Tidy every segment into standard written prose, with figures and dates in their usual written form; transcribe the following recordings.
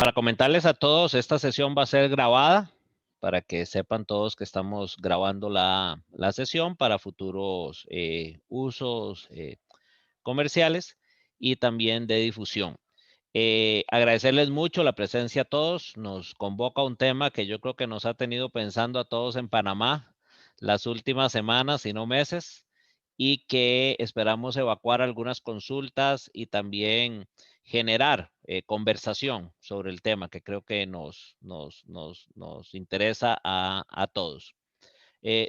Para comentarles a todos, esta sesión va a ser grabada para que sepan todos que estamos grabando la sesión para futuros usos comerciales y también de difusión. Agradecerles mucho la presencia a todos. Nos convoca un tema que yo creo que nos ha tenido pensando a todos en Panamá las últimas semanas y no meses, y que esperamos evacuar algunas consultas y también generar conversación sobre el tema que creo que nos interesa a todos.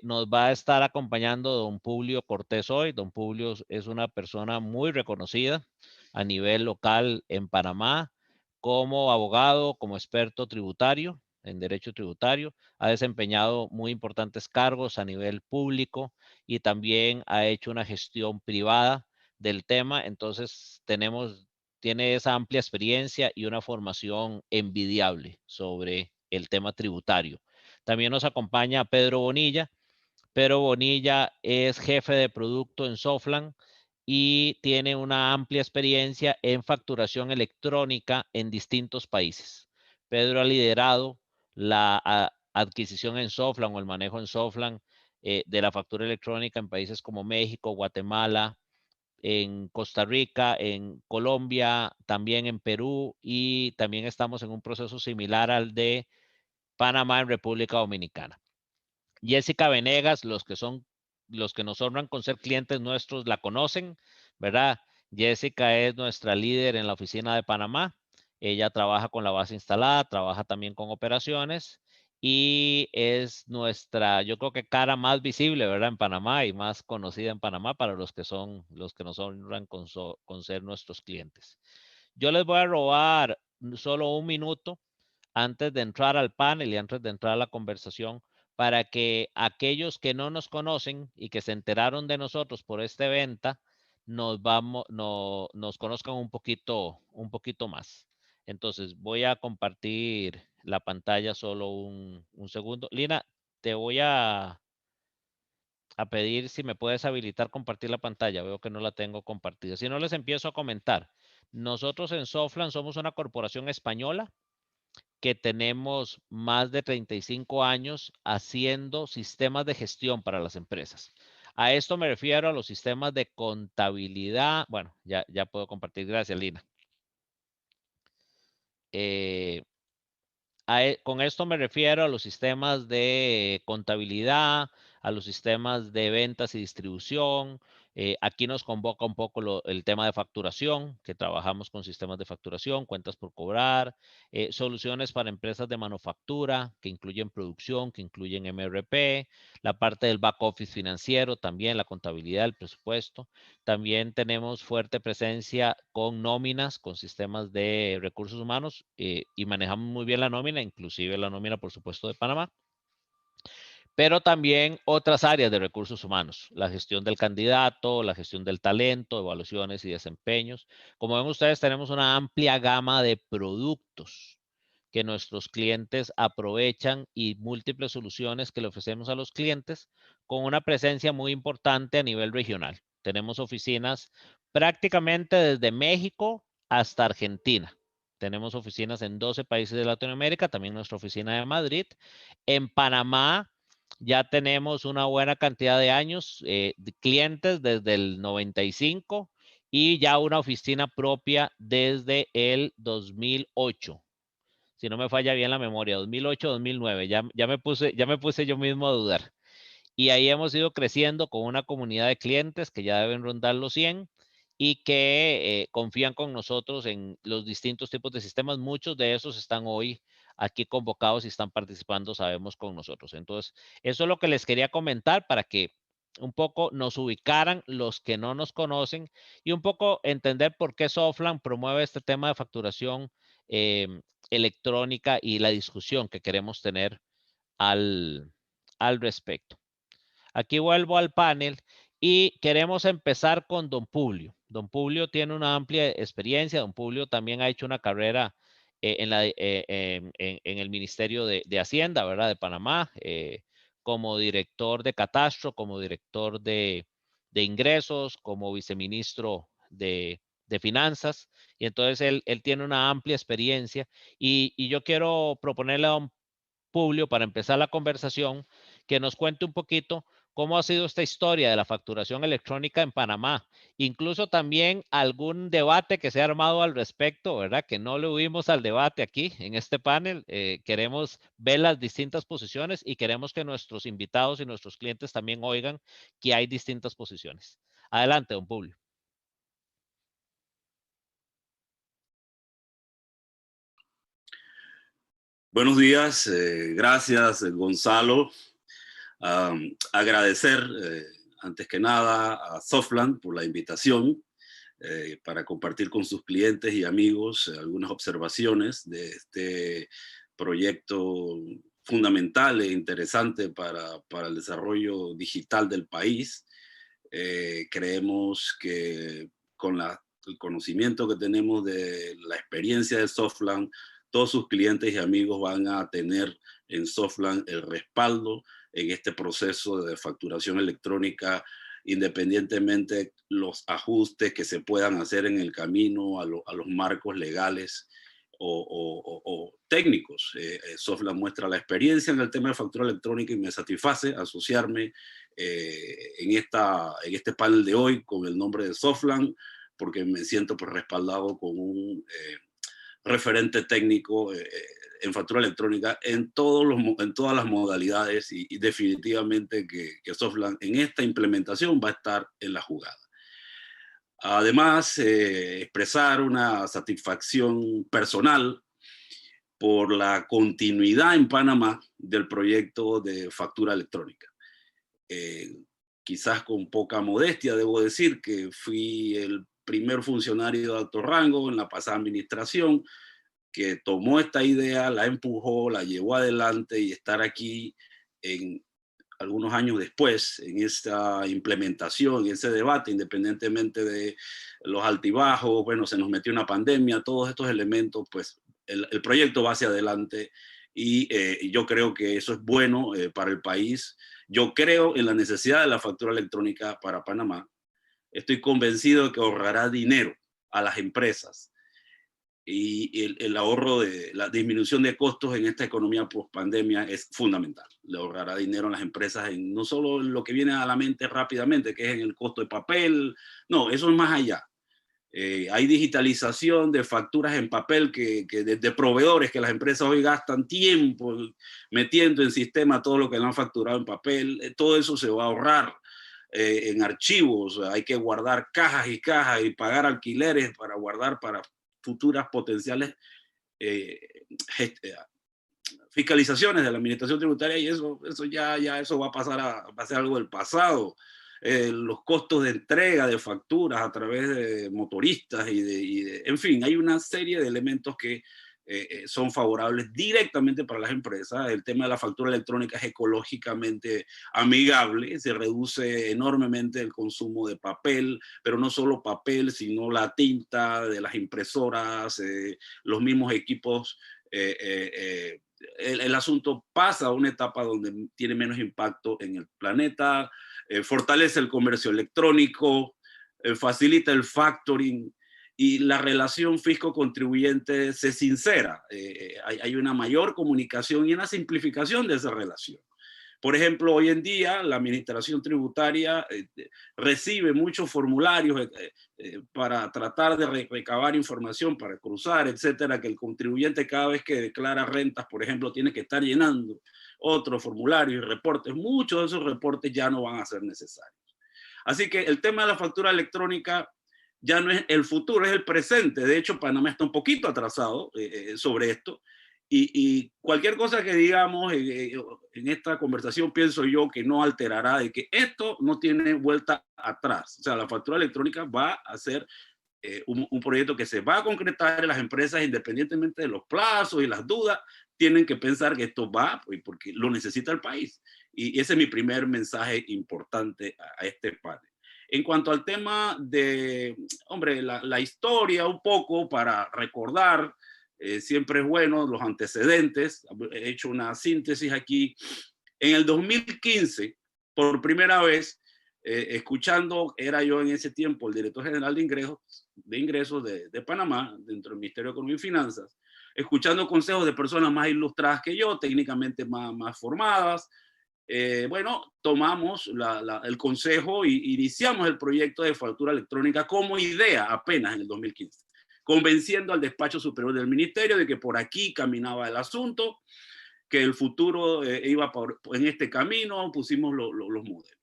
Nos va a estar acompañando don Publio Cortés hoy. Don Publio es una persona muy reconocida a nivel local en Panamá como abogado, como experto tributario en derecho tributario. Ha desempeñado muy importantes cargos a nivel público y también ha hecho una gestión privada del tema. Entonces, tiene esa amplia experiencia y una formación envidiable sobre el tema tributario. También nos acompaña Pedro Bonilla. Pedro Bonilla es jefe de producto en Softland y tiene una amplia experiencia en facturación electrónica en distintos países. Pedro ha liderado la adquisición en Softland o el manejo en Softland de la factura electrónica en países como México, Guatemala, en Costa Rica, en Colombia, también en Perú, y también estamos en un proceso similar al de Panamá en República Dominicana. Jessica Venegas, los que nos honran con ser clientes nuestros la conocen, ¿verdad? Jessica es nuestra líder en la oficina de Panamá. Ella trabaja con la base instalada, trabaja también con operaciones y es nuestra, yo creo que cara más visible, ¿verdad? En Panamá y más conocida en Panamá para los que nos honran con ser nuestros clientes. Yo les voy a robar solo un minuto antes de entrar al panel y antes de entrar a la conversación, para que aquellos que no nos conocen y que se enteraron de nosotros por este evento nos conozcan un poquito más. Entonces, voy a compartir la pantalla solo un segundo. Lina, te voy a pedir si me puedes habilitar compartir la pantalla. Veo que no la tengo compartida. Si no, les empiezo a comentar. Nosotros en Softland somos una corporación española que tenemos más de 35 años haciendo sistemas de gestión para las empresas. A esto me refiero a los sistemas de contabilidad. Bueno, ya puedo compartir. Gracias, Lina. Con esto me refiero a los sistemas de contabilidad, a los sistemas de ventas y distribución. Aquí nos convoca un poco el tema de facturación, que trabajamos con sistemas de facturación, cuentas por cobrar, soluciones para empresas de manufactura, que incluyen producción, que incluyen MRP, la parte del back office financiero, también la contabilidad, el presupuesto. También tenemos fuerte presencia con nóminas, con sistemas de recursos humanos y manejamos muy bien la nómina, inclusive la nómina, por supuesto, de Panamá. Pero también otras áreas de recursos humanos, la gestión del candidato, la gestión del talento, evaluaciones y desempeños. Como ven ustedes, tenemos una amplia gama de productos que nuestros clientes aprovechan y múltiples soluciones que le ofrecemos a los clientes con una presencia muy importante a nivel regional. Tenemos oficinas prácticamente desde México hasta Argentina. Tenemos oficinas en 12 países de Latinoamérica, también nuestra oficina de Madrid. En Panamá ya tenemos una buena cantidad de años, de clientes desde el 95 y ya una oficina propia desde el 2008. Si no me falla bien la memoria, 2008, 2009, ya me puse yo mismo a dudar. Y ahí hemos ido creciendo con una comunidad de clientes que ya deben rondar los 100 y que confían con nosotros en los distintos tipos de sistemas. Muchos de esos están hoy aquí convocados y están participando, sabemos, con nosotros. Entonces, eso es lo que les quería comentar para que un poco nos ubicaran los que no nos conocen y un poco entender por qué Softland promueve este tema de facturación electrónica y la discusión que queremos tener al respecto. Aquí vuelvo al panel y queremos empezar con don Publio. Don Publio tiene una amplia experiencia. Don Publio también ha hecho una carrera en el Ministerio de Hacienda, ¿verdad? De Panamá, como director de catastro, como director de ingresos, como viceministro de finanzas, y entonces él tiene una amplia experiencia, y yo quiero proponerle a don Publio, para empezar la conversación, que nos cuente un poquito cómo ha sido esta historia de la facturación electrónica en Panamá. Incluso también algún debate que se ha armado al respecto, ¿verdad? Que no le huimos al debate aquí en este panel. Queremos ver las distintas posiciones y queremos que nuestros invitados y nuestros clientes también oigan que hay distintas posiciones. Adelante, don Publio. Buenos días, gracias Gonzalo. Agradecer antes que nada a Softland por la invitación para compartir con sus clientes y amigos algunas observaciones de este proyecto fundamental e interesante para el desarrollo digital del país. Creemos que con el conocimiento que tenemos de la experiencia de Softland, todos sus clientes y amigos van a tener en Softland el respaldo en este proceso de facturación electrónica, independientemente los ajustes que se puedan hacer en el camino a los marcos legales o técnicos. Softland muestra la experiencia en el tema de factura electrónica y me satisface asociarme en este panel de hoy con el nombre de Softland, porque me siento pues respaldado con un referente técnico en factura electrónica en todas las modalidades y definitivamente que Softland en esta implementación va a estar en la jugada. Además, expresar una satisfacción personal por la continuidad en Panamá del proyecto de factura electrónica. Quizás con poca modestia debo decir que fui el primer funcionario de alto rango en la pasada administración que tomó esta idea, la empujó, la llevó adelante y estar aquí en algunos años después en esta implementación, en ese debate, independientemente de los altibajos, bueno, se nos metió una pandemia, todos estos elementos, pues el proyecto va hacia adelante y yo creo que eso es bueno para el país. Yo creo en la necesidad de la factura electrónica para Panamá. Estoy convencido de que ahorrará dinero a las empresas y el ahorro de la disminución de costos en esta economía post pandemia es fundamental. Le ahorrará dinero a las empresas en no solo en lo que viene a la mente rápidamente, que es en el costo de papel, no, eso es más allá. Hay digitalización de facturas en papel de proveedores que las empresas hoy gastan tiempo metiendo en sistema todo lo que le han facturado en papel. Todo eso se va a ahorrar en archivos. Hay que guardar cajas y cajas y pagar alquileres para guardar para futuras potenciales eh, fiscalizaciones de la administración tributaria, y eso ya eso va a pasar va a ser algo del pasado. Los costos de entrega de facturas a través de motoristas en fin, hay una serie de elementos que son favorables directamente para las empresas. El tema de la factura electrónica es ecológicamente amigable, se reduce enormemente el consumo de papel, pero no solo papel, sino la tinta de las impresoras, los mismos equipos. El asunto pasa a una etapa donde tiene menos impacto en el planeta, fortalece el comercio electrónico, facilita el factoring y la relación fisco-contribuyente se sincera. Hay una mayor comunicación y una simplificación de esa relación. Por ejemplo, hoy en día la administración tributaria recibe muchos formularios para tratar de recabar información, para cruzar, etcétera, que el contribuyente cada vez que declara rentas, por ejemplo, tiene que estar llenando otros formularios y reportes. Muchos de esos reportes ya no van a ser necesarios. Así que el tema de la factura electrónica ya no es el futuro, es el presente. De hecho, Panamá está un poquito atrasado sobre esto. Y cualquier cosa que digamos en esta conversación, pienso yo que no alterará de que esto no tiene vuelta atrás. O sea, la factura electrónica va a ser un proyecto que se va a concretar en las empresas, independientemente de los plazos y las dudas, tienen que pensar que esto va porque lo necesita el país. Y ese es mi primer mensaje importante a este panel. En cuanto al tema de, hombre, la historia un poco para recordar, siempre es bueno los antecedentes. He hecho una síntesis aquí. En el 2015, por primera vez, escuchando, era yo en ese tiempo el director general de ingresos de Panamá, dentro del Ministerio de Economía y Finanzas, escuchando consejos de personas más ilustradas que yo, técnicamente más formadas. Bueno, tomamos el consejo y iniciamos el proyecto de factura electrónica como idea apenas en el 2015, convenciendo al despacho superior del ministerio de que por aquí caminaba el asunto, que el futuro iba en este camino, pusimos los modelos.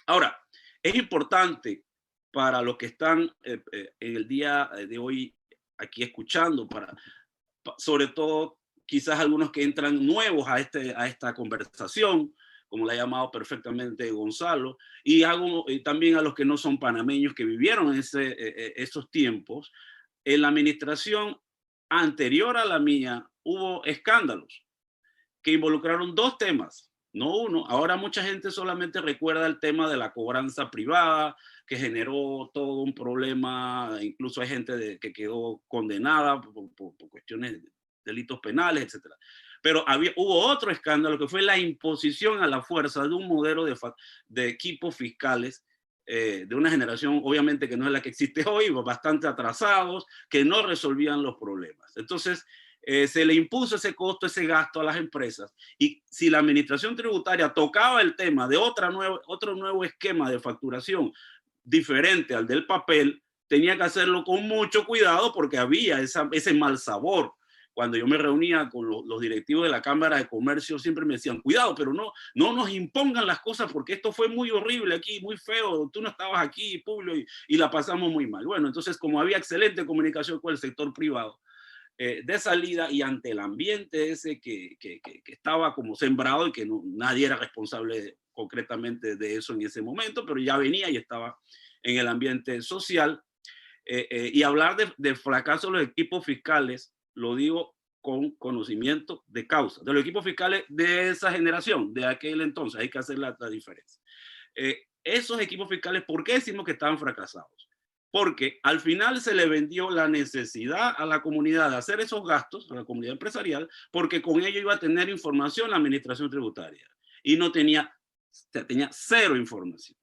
Ahora, es importante para los que están en el día de hoy aquí escuchando, sobre todo quizás algunos que entran nuevos a esta conversación, como la ha llamado perfectamente Gonzalo, y también a los que no son panameños que vivieron esos tiempos. En la administración anterior a la mía hubo escándalos que involucraron dos temas, no uno. Ahora mucha gente solamente recuerda el tema de la cobranza privada, que generó todo un problema, incluso hay gente que quedó condenada por cuestiones de delitos penales, etcétera. Pero hubo otro escándalo que fue la imposición a la fuerza de un modelo de equipos fiscales de una generación, obviamente que no es la que existe hoy, bastante atrasados, que no resolvían los problemas. Entonces, se le impuso ese costo, ese gasto a las empresas. Y si la administración tributaria tocaba el tema de otro nuevo esquema de facturación diferente al del papel, tenía que hacerlo con mucho cuidado porque había ese mal sabor. Cuando yo me reunía con los directivos de la Cámara de Comercio, siempre me decían, cuidado, pero no nos impongan las cosas porque esto fue muy horrible aquí, muy feo, tú no estabas aquí, Publio, y la pasamos muy mal. Bueno, entonces como había excelente comunicación con el sector privado, de salida y ante el ambiente ese que estaba como sembrado y que nadie era responsable concretamente de eso en ese momento, pero ya venía y estaba en el ambiente social. Y hablar de fracaso de los equipos fiscales, lo digo con conocimiento de causa, de los equipos fiscales de esa generación, de aquel entonces, hay que hacer la diferencia. Esos equipos fiscales, ¿por qué decimos que estaban fracasados? Porque al final se le vendió la necesidad a la comunidad de hacer esos gastos, a la comunidad empresarial, porque con ello iba a tener información la administración tributaria. Y tenía cero información.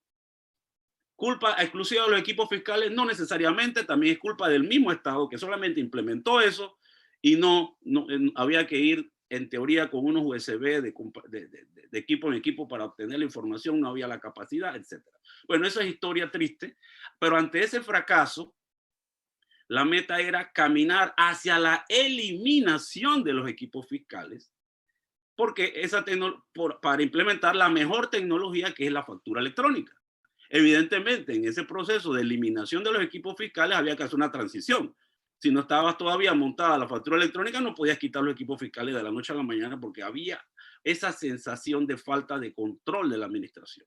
Culpa exclusiva de los equipos fiscales, no necesariamente, también es culpa del mismo Estado que solamente implementó eso y no había que ir en teoría con unos USB de equipo en equipo para obtener la información, no había la capacidad, etc. Bueno, esa es historia triste, pero ante ese fracaso, la meta era caminar hacia la eliminación de los equipos fiscales, porque para implementar la mejor tecnología que es la factura electrónica. Evidentemente, en ese proceso de eliminación de los equipos fiscales había que hacer una transición. Si no estabas todavía montada la factura electrónica, no podías quitar los equipos fiscales de la noche a la mañana porque había esa sensación de falta de control de la administración.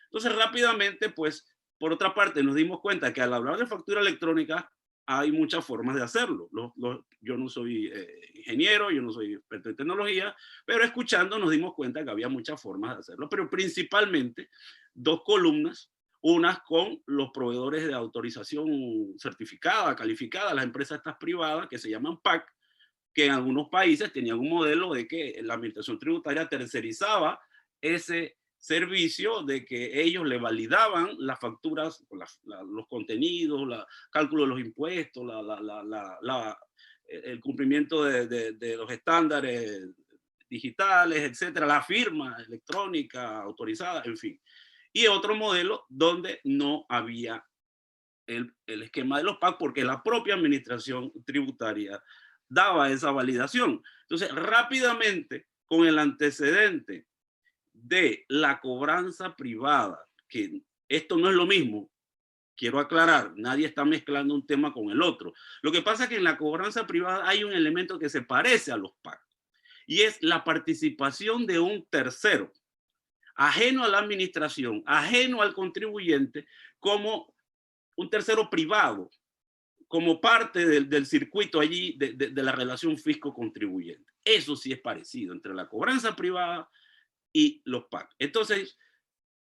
Entonces, rápidamente, pues, por otra parte, nos dimos cuenta que al hablar de factura electrónica hay muchas formas de hacerlo. Yo no soy ingeniero, yo no soy experto en tecnología, pero escuchando nos dimos cuenta que había muchas formas de hacerlo, pero principalmente dos columnas, unas con los proveedores de autorización certificada, calificada, las empresas estas privadas que se llaman PAC, que en algunos países tenían un modelo de que la administración tributaria tercerizaba ese servicio, de que ellos le validaban las facturas, los contenidos, cálculo de los impuestos, el cumplimiento de los estándares digitales, etcétera, la firma electrónica autorizada, en fin. Y otro modelo donde no había el esquema de los PAC porque la propia administración tributaria daba esa validación. Entonces, rápidamente, con el antecedente de la cobranza privada, que esto no es lo mismo, quiero aclarar, nadie está mezclando un tema con el otro. Lo que pasa es que en la cobranza privada hay un elemento que se parece a los PAC, y es la participación de un tercero, ajeno a la administración, ajeno al contribuyente, como un tercero privado, como parte del circuito allí de la relación fisco-contribuyente. Eso sí es parecido entre la cobranza privada y los PAC. Entonces,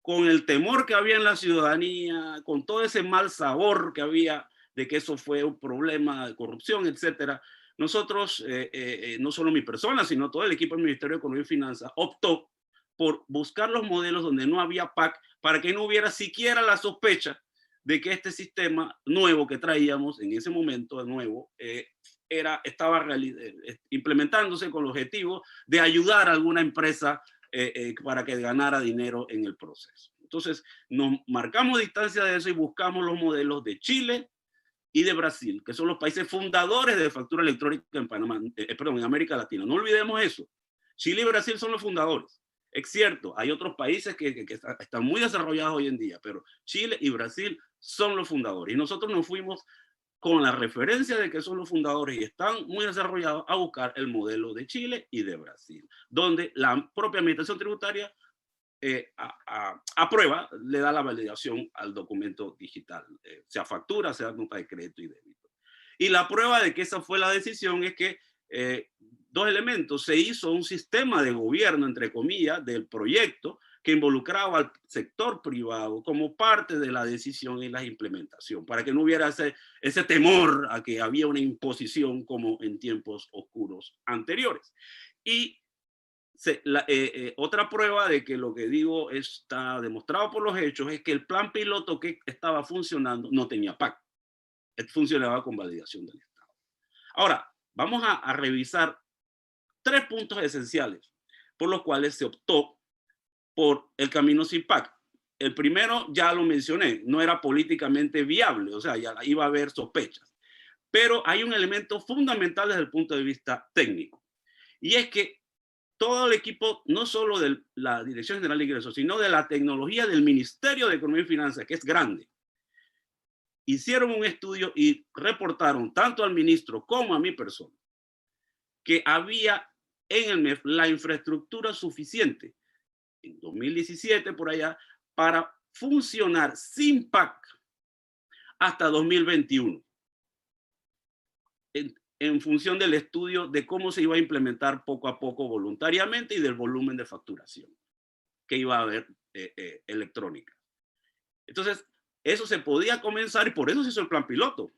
con el temor que había en la ciudadanía, con todo ese mal sabor que había de que eso fue un problema de corrupción, etcétera, nosotros, no solo mi persona, sino todo el equipo del Ministerio de Economía y Finanzas, optó por buscar los modelos donde no había PAC para que no hubiera siquiera la sospecha de que este sistema nuevo que traíamos en ese momento, de nuevo, estaba implementándose con el objetivo de ayudar a alguna empresa para que ganara dinero en el proceso. Entonces, nos marcamos distancia de eso y buscamos los modelos de Chile y de Brasil, que son los países fundadores de factura electrónica en Panamá, perdón, en América Latina. No olvidemos eso. Chile y Brasil son los fundadores. Es cierto, hay otros países que están muy desarrollados hoy en día, pero Chile y Brasil son los fundadores. Y nosotros nos fuimos con la referencia de que son los fundadores y están muy desarrollados a buscar el modelo de Chile y de Brasil, donde la propia administración tributaria aprueba, le da la validación al documento digital, sea factura, sea nota de crédito y débito. Y la prueba de que esa fue la decisión es que dos elementos: se hizo un sistema de gobierno, entre comillas, del proyecto que involucraba al sector privado como parte de la decisión y la implementación, para que no hubiera ese temor a que había una imposición como en tiempos oscuros anteriores. Y otra prueba de que lo que digo está demostrado por los hechos es que el plan piloto que estaba funcionando no tenía PAC. Funcionaba con validación del Estado. Ahora, vamos a revisar 3 puntos esenciales por los cuales se optó por el camino sin PAC. El primero, ya lo mencioné, no era políticamente viable, o sea, ya iba a haber sospechas. Pero hay un elemento fundamental desde el punto de vista técnico, y es que todo el equipo, no solo de la Dirección General de Ingresos, sino de la tecnología del Ministerio de Economía y Finanzas, que es grande, hicieron un estudio y reportaron tanto al ministro como a mi persona que había en el MEF la infraestructura suficiente en 2017 por allá para funcionar sin PAC hasta 2021. En función del estudio de cómo se iba a implementar poco a poco voluntariamente y del volumen de facturación que iba a haber electrónica. Entonces, eso se podía comenzar y por eso se hizo el plan piloto.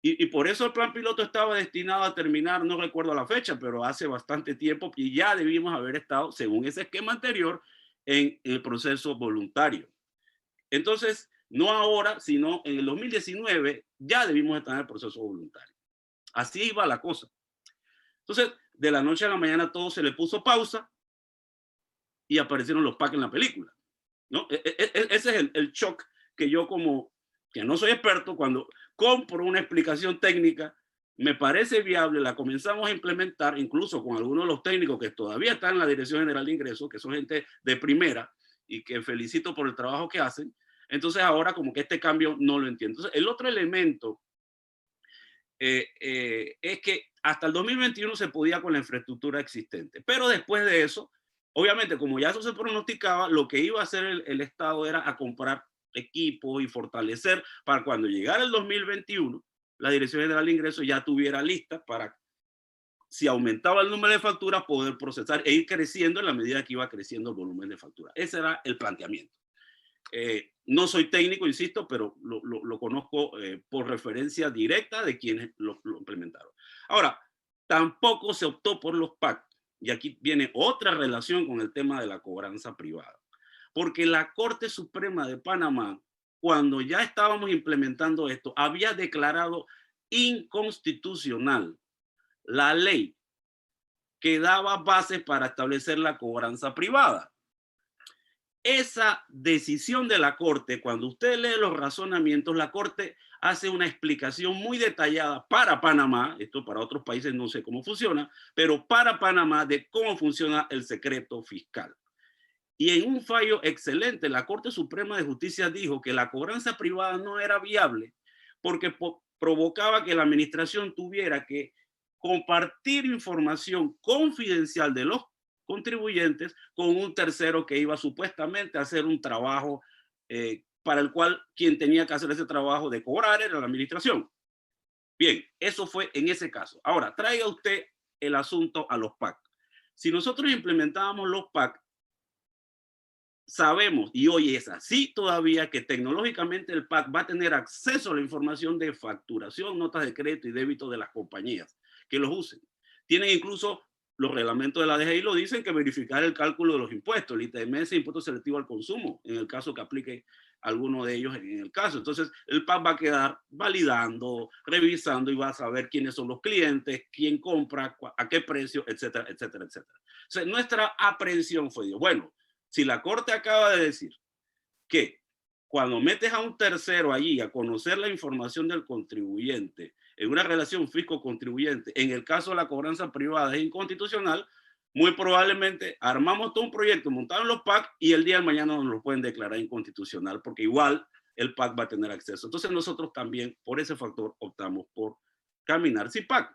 Y por eso el plan piloto estaba destinado a terminar, no recuerdo la fecha, pero hace bastante tiempo, y ya debimos haber estado, según ese esquema anterior, en el proceso voluntario. Entonces, no ahora, sino en el 2019 ya debimos estar en el proceso voluntario. Así iba la cosa. Entonces, de la noche a la mañana todo se le puso pausa y aparecieron los PAC en la película, ¿no? Ese es el shock que yo, como que no soy experto, cuando compro una explicación técnica, me parece viable, la comenzamos a implementar, incluso con algunos de los técnicos que todavía están en la Dirección General de Ingresos, que son gente de primera y que felicito por el trabajo que hacen. Entonces ahora como que este cambio no lo entiendo. Entonces, el otro elemento es que hasta el 2021 se podía con la infraestructura existente, pero después de eso, obviamente, como ya eso se pronosticaba, lo que iba a hacer el Estado era a comprar equipos y fortalecer para cuando llegara el 2021, la Dirección General de Ingresos ya tuviera lista para, si aumentaba el número de facturas, poder procesar e ir creciendo en la medida que iba creciendo el volumen de facturas. Ese era el planteamiento. No soy técnico, insisto, pero lo conozco por referencia directa de quienes lo implementaron. Ahora, tampoco se optó por los PAC, y aquí viene otra relación con el tema de la cobranza privada, porque la Corte Suprema de Panamá, cuando ya estábamos implementando esto, había declarado inconstitucional la ley que daba bases para establecer la cobranza privada. Esa decisión de la Corte, cuando usted lee los razonamientos, la Corte hace una explicación muy detallada para Panamá, esto para otros países no sé cómo funciona, pero para Panamá, de cómo funciona el secreto fiscal. Y en un fallo excelente, la Corte Suprema de Justicia dijo que la cobranza privada no era viable porque provocaba que la administración tuviera que compartir información confidencial de los contribuyentes con un tercero que iba supuestamente a hacer un trabajo para el cual quien tenía que hacer ese trabajo de cobrar era la administración. Bien, eso fue en ese caso. Ahora, traiga usted el asunto a los PAC. Si nosotros implementábamos los PAC, sabemos, y hoy es así todavía, que tecnológicamente el PAC va a tener acceso a la información de facturación, notas de crédito y débito de las compañías que los usen. Tienen incluso los reglamentos de la DGI lo dicen, que verificar el cálculo de los impuestos, el ITMS, impuesto selectivo al consumo, en el caso que aplique alguno de ellos en el caso. Entonces, el PAC va a quedar validando, revisando y va a saber quiénes son los clientes, quién compra, a qué precio, etcétera, etcétera, etcétera. O sea, nuestra aprehensión fue, bueno, si la Corte acaba de decir que cuando metes a un tercero allí a conocer la información del contribuyente en una relación fisco-contribuyente, en el caso de la cobranza privada es inconstitucional, muy probablemente armamos todo un proyecto montado en los PAC y el día de mañana nos lo pueden declarar inconstitucional porque igual el PAC va a tener acceso. Entonces nosotros también por ese factor optamos por caminar sin PAC.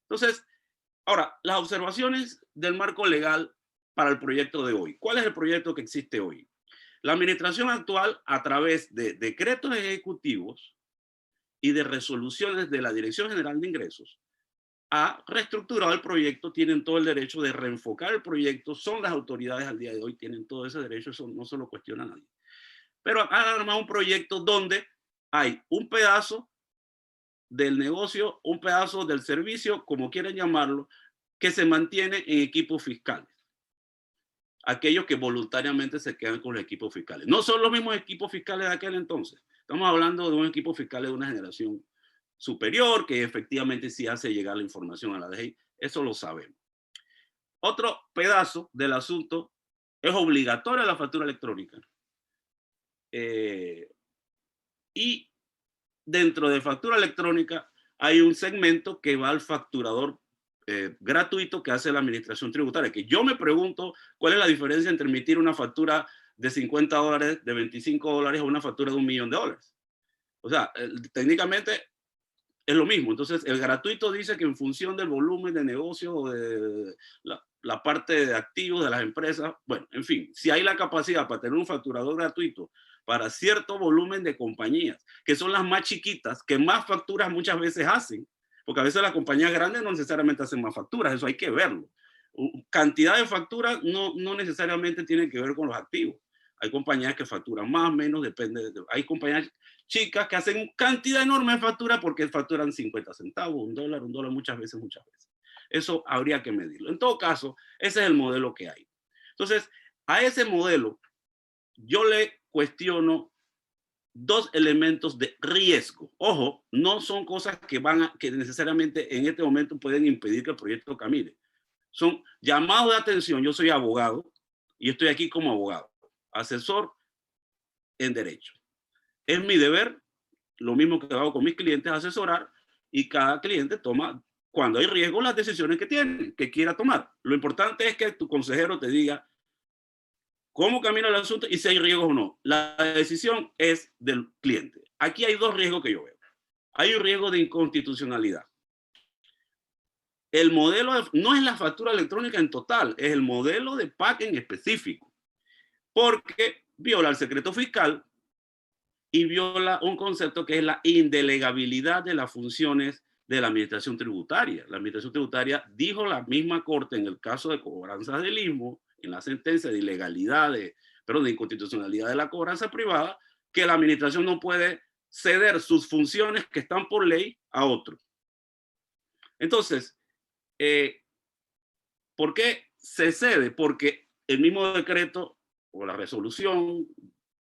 Entonces, ahora, las observaciones del marco legal para el proyecto de hoy. ¿Cuál es el proyecto que existe hoy? La administración actual, a través de decretos ejecutivos y de resoluciones de la Dirección General de Ingresos, ha reestructurado el proyecto, tienen todo el derecho de reenfocar el proyecto, son las autoridades al día de hoy, tienen todo ese derecho, eso no se lo cuestiona a nadie. Pero han armado un proyecto donde hay un pedazo del negocio, un pedazo del servicio, como quieran llamarlo, que se mantiene en equipos fiscales. Aquellos que voluntariamente se quedan con los equipos fiscales. No son los mismos equipos fiscales de aquel entonces. Estamos hablando de un equipo fiscal de una generación superior que efectivamente sí hace llegar la información a la DGI. Eso lo sabemos. Otro pedazo del asunto es obligatoria la factura electrónica. Y dentro de factura electrónica hay un segmento que va al facturador gratuito que hace la administración tributaria, que yo me pregunto cuál es la diferencia entre emitir una factura de $50, de $25 o una factura de $1.000.000. O sea, técnicamente es lo mismo. Entonces, el gratuito dice que en función del volumen de negocio o de la parte de activos de las empresas, bueno, en fin, si hay la capacidad para tener un facturador gratuito para cierto volumen de compañías, que son las más chiquitas, que más facturas muchas veces hacen, porque a veces las compañías grandes no necesariamente hacen más facturas, eso hay que verlo. Cantidad de facturas no necesariamente tiene que ver con los activos. Hay compañías que facturan más, menos, depende. Hay compañías chicas que hacen cantidad enorme de factura porque facturan 50 centavos, $1, muchas veces. Eso habría que medirlo. En todo caso, ese es el modelo que hay. Entonces, a ese modelo yo le cuestiono dos elementos de riesgo. Ojo, no son cosas que necesariamente en este momento pueden impedir que el proyecto camine. Son llamados de atención. Yo soy abogado y estoy aquí como abogado, asesor en derecho. Es mi deber, lo mismo que hago con mis clientes, asesorar, y cada cliente toma, cuando hay riesgo, las decisiones que quiera tomar. Lo importante es que tu consejero te diga cómo camina el asunto y si hay riesgos o no. La decisión es del cliente. Aquí hay dos riesgos que yo veo. Hay un riesgo de inconstitucionalidad. El modelo no es la factura electrónica en total, es el modelo de PAC en específico, porque viola el secreto fiscal y viola un concepto que es la indelegabilidad de las funciones de la administración tributaria. La administración tributaria dijo la misma Corte en el caso de cobranzas del ISMO, en la sentencia de ilegalidad, de inconstitucionalidad de la cobranza privada, que la administración no puede ceder sus funciones que están por ley a otro. Entonces, ¿por qué se cede? Porque el mismo decreto o la resolución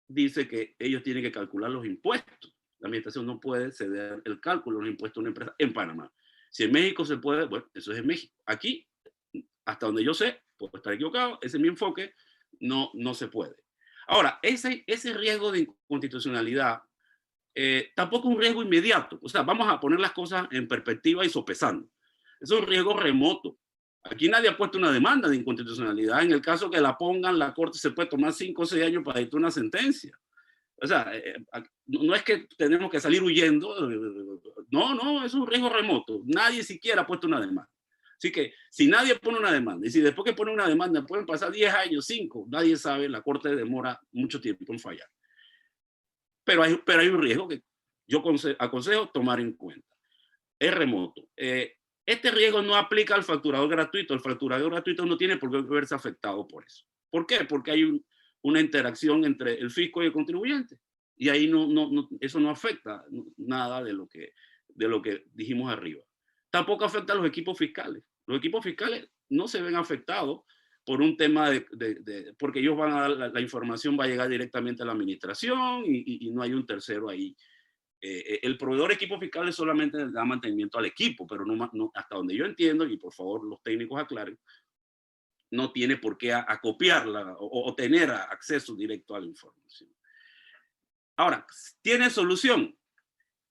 dice que ellos tienen que calcular los impuestos. La administración no puede ceder el cálculo de los impuestos a una empresa en Panamá. Si en México se puede, bueno, eso es en México. Aquí, hasta donde yo sé, puedo estar equivocado, ese es mi enfoque, no se puede. Ahora, ese riesgo de inconstitucionalidad tampoco es un riesgo inmediato. O sea, vamos a poner las cosas en perspectiva y sopesando. Es un riesgo remoto. Aquí nadie ha puesto una demanda de inconstitucionalidad. En el caso que la pongan, la Corte se puede tomar 5 o 6 años para dictar una sentencia. O sea, no es que tenemos que salir huyendo. No, es un riesgo remoto. Nadie siquiera ha puesto una demanda. Así que si nadie pone una demanda, y si después que pone una demanda pueden pasar 10 años, 5, nadie sabe, la Corte demora mucho tiempo en fallar. Pero hay un riesgo que yo aconsejo tomar en cuenta. Es remoto. Este riesgo no aplica al facturador gratuito. El facturador gratuito no tiene por qué verse afectado por eso. ¿Por qué? Porque hay una interacción entre el fisco y el contribuyente. Y ahí eso no afecta nada de lo que dijimos arriba. Tampoco afecta a los equipos fiscales. Los equipos fiscales no se ven afectados por un tema porque ellos van a dar, la información va a llegar directamente a la administración y no hay un tercero ahí. El proveedor de equipo fiscal solamente da mantenimiento al equipo, pero no, hasta donde yo entiendo, y por favor los técnicos aclaren, no tiene por qué acopiarla o tener acceso directo a la información. Ahora, ¿tiene solución?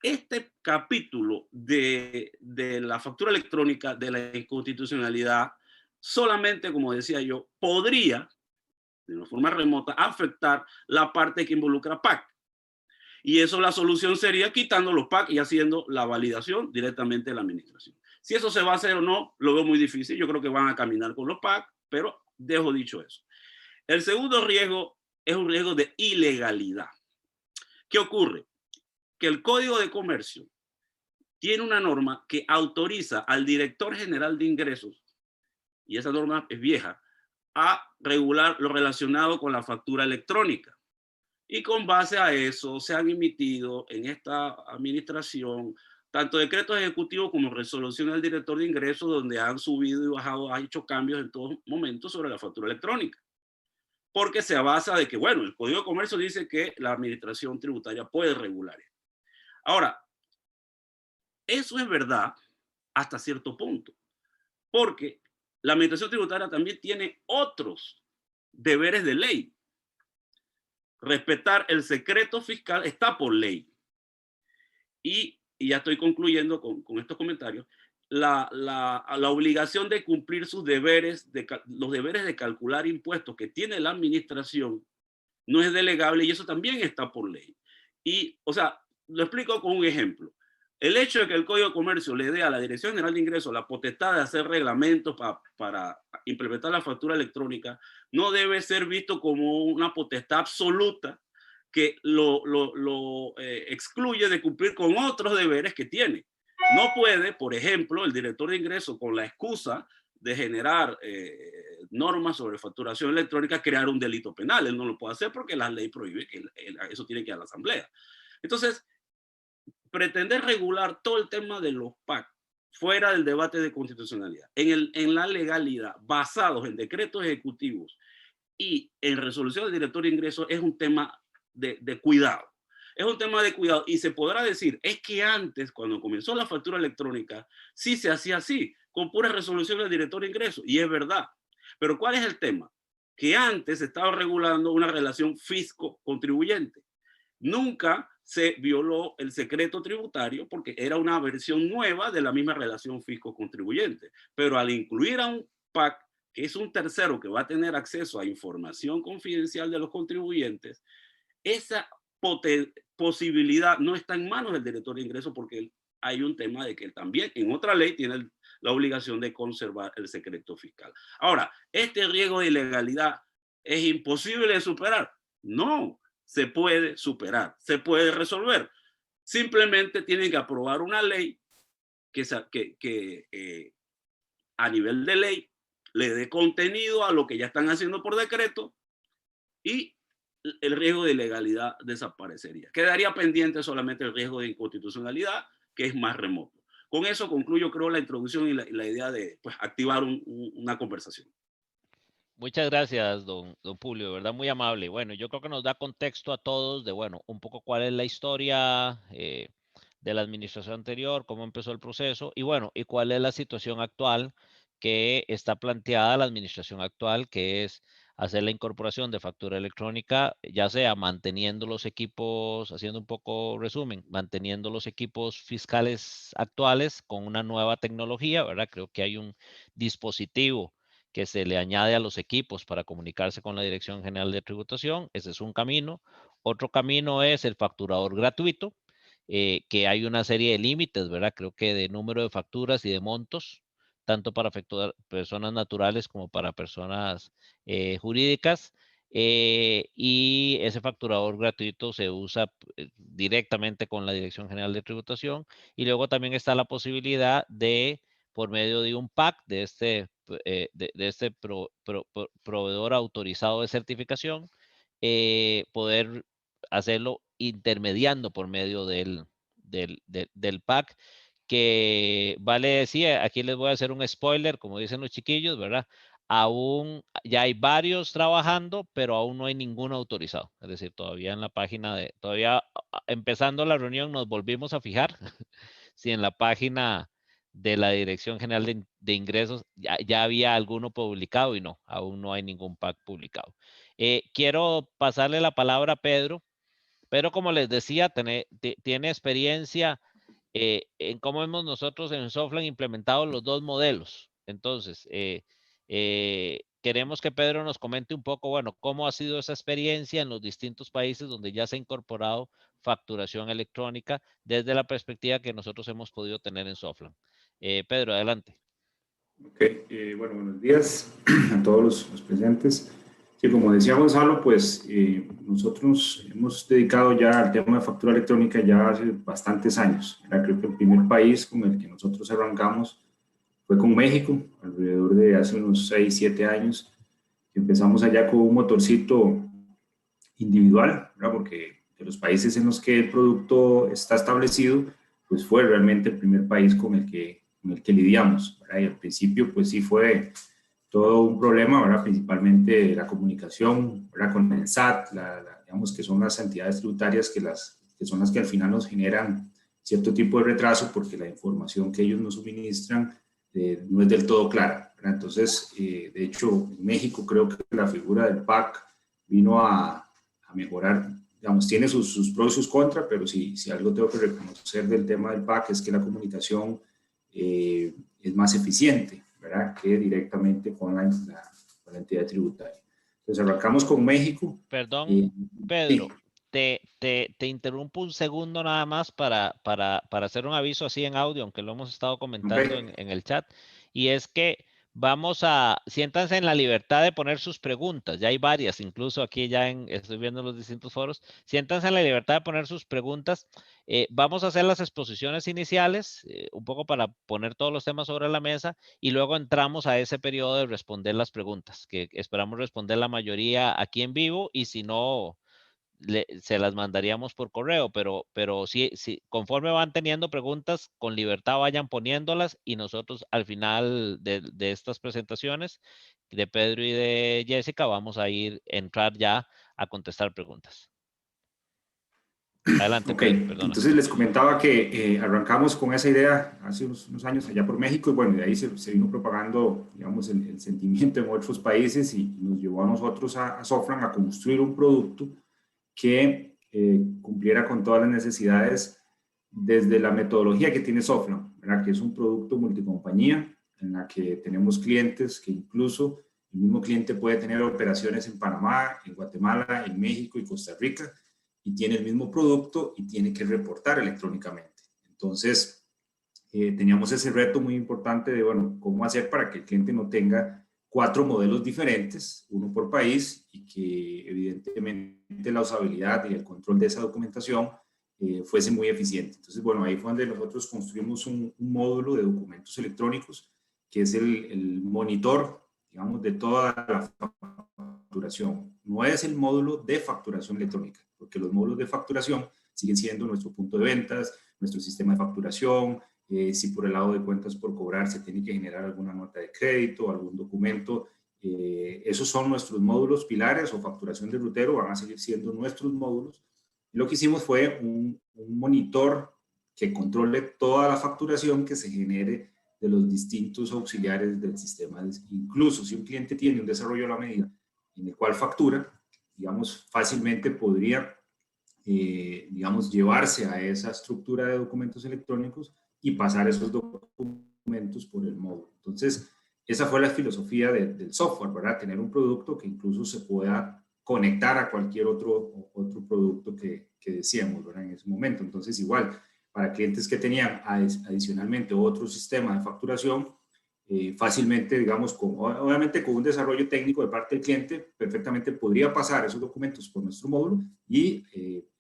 Este capítulo de la factura electrónica, de la inconstitucionalidad, solamente, como decía yo, podría, de una forma remota, afectar la parte que involucra PAC. Y eso, la solución sería quitando los PAC y haciendo la validación directamente de la administración. Si eso se va a hacer o no, lo veo muy difícil. Yo creo que van a caminar con los PAC, pero dejo dicho eso. El segundo riesgo es un riesgo de ilegalidad. ¿Qué ocurre? Que el Código de Comercio tiene una norma que autoriza al director general de ingresos, y esa norma es vieja, a regular lo relacionado con la factura electrónica. Y con base a eso se han emitido en esta administración tanto decretos ejecutivos como resoluciones del director de ingresos, donde han subido y bajado, han hecho cambios en todos momentos sobre la factura electrónica. Porque se basa de que, bueno, el Código de Comercio dice que la administración tributaria puede regular esto. Ahora, eso es verdad hasta cierto punto, porque la administración tributaria también tiene otros deberes de ley. Respetar el secreto fiscal está por ley. Y ya estoy concluyendo con estos comentarios. La obligación de cumplir sus deberes, los deberes de calcular impuestos que tiene la administración, no es delegable y eso también está por ley. Y, o sea, lo explico con un ejemplo. El hecho de que el Código de Comercio le dé a la Dirección General de Ingresos la potestad de hacer reglamentos para implementar la factura electrónica no debe ser visto como una potestad absoluta que lo excluye de cumplir con otros deberes que tiene. No puede, por ejemplo, el director de ingresos, con la excusa de generar normas sobre facturación electrónica, crear un delito penal. Él no lo puede hacer porque la ley prohíbe que eso tiene que ir a la asamblea. Entonces, pretender regular todo el tema de los PAC fuera del debate de constitucionalidad, en la legalidad, basados en decretos ejecutivos y en resolución del director de ingresos, es un tema de cuidado. Es un tema de cuidado y se podrá decir, es que antes, cuando comenzó la factura electrónica, sí se hacía así, con pura resolución del director de ingresos, y es verdad. Pero ¿cuál es el tema? Que antes se estaba regulando una relación fisco-contribuyente. Nunca se violó el secreto tributario porque era una versión nueva de la misma relación fisco-contribuyente. Pero al incluir a un PAC, que es un tercero que va a tener acceso a información confidencial de los contribuyentes, esa posibilidad no está en manos del director de ingresos porque hay un tema de que él también en otra ley tiene la obligación de conservar el secreto fiscal. Ahora, ¿este riesgo de ilegalidad es imposible de superar? No, se puede superar, se puede resolver. Simplemente tienen que aprobar una ley que a nivel de ley le dé contenido a lo que ya están haciendo por decreto y el riesgo de ilegalidad desaparecería. Quedaría pendiente solamente el riesgo de inconstitucionalidad, que es más remoto. Con eso concluyo, creo, la introducción y la idea de pues, activar una conversación. Muchas gracias, don Publio, de verdad muy amable. Bueno, yo creo que nos da contexto a todos de, bueno, un poco cuál es la historia de la administración anterior, cómo empezó el proceso y, bueno, y cuál es la situación actual que está planteada la administración actual, que es hacer la incorporación de factura electrónica, ya sea manteniendo los equipos, haciendo un poco resumen, manteniendo los equipos fiscales actuales con una nueva tecnología, ¿verdad? Creo que hay un dispositivo que se le añade a los equipos para comunicarse con la Dirección General de Tributación. Ese es un camino. Otro camino es el facturador gratuito, que hay una serie de límites, ¿verdad? Creo que de número de facturas y de montos, tanto para personas naturales como para personas jurídicas. Y ese facturador gratuito se usa directamente con la Dirección General de Tributación. Y luego también está la posibilidad de, por medio de un PAC, de este proveedor autorizado de certificación, poder hacerlo intermediando por medio del PAC, que vale decir, aquí les voy a hacer un spoiler, como dicen los chiquillos, ¿verdad? Aún ya hay varios trabajando, pero aún no hay ninguno autorizado. Es decir, todavía en la página todavía empezando la reunión nos volvimos a fijar si en la página de la Dirección General de Ingresos ya había alguno publicado y no, aún no hay ningún pack publicado. Quiero pasarle la palabra a Pedro. Pero como les decía, tiene experiencia en cómo hemos nosotros en Softland implementado los dos modelos. Entonces, queremos que Pedro nos comente un poco, bueno, cómo ha sido esa experiencia en los distintos países donde ya se ha incorporado facturación electrónica desde la perspectiva que nosotros hemos podido tener en Softland. Pedro, adelante. Ok, bueno, buenos días a todos los presentes. Sí, como decía Gonzalo, pues nosotros hemos dedicado ya al tema de factura electrónica ya hace bastantes años. Creo que el primer país con el que nosotros arrancamos fue con México, alrededor de hace unos 6, 7 años. Empezamos allá con un motorcito individual, ¿verdad? Porque de los países en los que el producto está establecido, pues fue realmente el primer país con el que lidiamos, ¿verdad? Y al principio, pues sí fue todo un problema, ¿verdad? Principalmente la comunicación, ¿verdad? Con el SAT, digamos que son las entidades tributarias que son las que al final nos generan cierto tipo de retraso porque la información que ellos nos suministran no es del todo clara, ¿verdad? Entonces, de hecho, en México creo que la figura del PAC vino a mejorar, digamos, tiene sus pros y sus contras, pero si algo tengo que reconocer del tema del PAC es que la comunicación es más eficiente, ¿verdad? Que directamente con la entidad tributaria. Entonces, arrancamos con México. Perdón, Pedro, sí. te interrumpo un segundo nada más para hacer un aviso así en audio, aunque lo hemos estado comentando Okay. en el chat, y es que siéntanse en la libertad de poner sus preguntas, ya hay varias, incluso aquí estoy viendo los distintos foros, siéntanse en la libertad de poner sus preguntas. Vamos a hacer las exposiciones iniciales, un poco para poner todos los temas sobre la mesa, y luego entramos a ese periodo de responder las preguntas, que esperamos responder la mayoría aquí en vivo, y si no, se las mandaríamos por correo, pero sí, conforme van teniendo preguntas, con libertad vayan poniéndolas, y nosotros al final de estas presentaciones de Pedro y de Jessica vamos a entrar ya a contestar preguntas. Adelante, Ok, Pedro, perdona. entonces les comentaba que arrancamos con esa idea hace unos años allá por México y bueno, de ahí se vino propagando, digamos, el sentimiento en otros países y nos llevó a nosotros a Sofran a construir un producto que cumpliera con todas las necesidades desde la metodología que tiene Sofran, ¿verdad? Que es un producto multicompañía en la que tenemos clientes que incluso el mismo cliente puede tener operaciones en Panamá, en Guatemala, en México y Costa Rica y tiene el mismo producto y tiene que reportar electrónicamente. Entonces, teníamos ese reto muy importante de, bueno, cómo hacer para que el cliente no tenga 4 modelos diferentes, uno por país, y que evidentemente la usabilidad y el control de esa documentación fuese muy eficiente. Entonces, bueno, ahí fue donde nosotros construimos un módulo de documentos electrónicos, que es el monitor, digamos, de toda la facturación. No es el módulo de facturación electrónica, porque los módulos de facturación siguen siendo nuestro punto de ventas, nuestro sistema de facturación, si por el lado de cuentas por cobrar se tiene que generar alguna nota de crédito, algún documento, esos son nuestros módulos pilares o facturación de rutero, van a seguir siendo nuestros módulos. Y lo que hicimos fue un monitor que controle toda la facturación que se genere de los distintos auxiliares del sistema. Incluso si un cliente tiene un desarrollo a la medida en el cual factura, digamos, fácilmente podría, digamos, llevarse a esa estructura de documentos electrónicos y pasar esos documentos por el módulo. Entonces, esa fue la filosofía del software, ¿verdad? Tener un producto que incluso se pueda conectar a cualquier otro producto que decíamos, ¿verdad? En ese momento. Entonces, igual, para clientes que tenían adicionalmente otro sistema de facturación, fácilmente, digamos, obviamente con un desarrollo técnico de parte del cliente, perfectamente podría pasar esos documentos por nuestro módulo y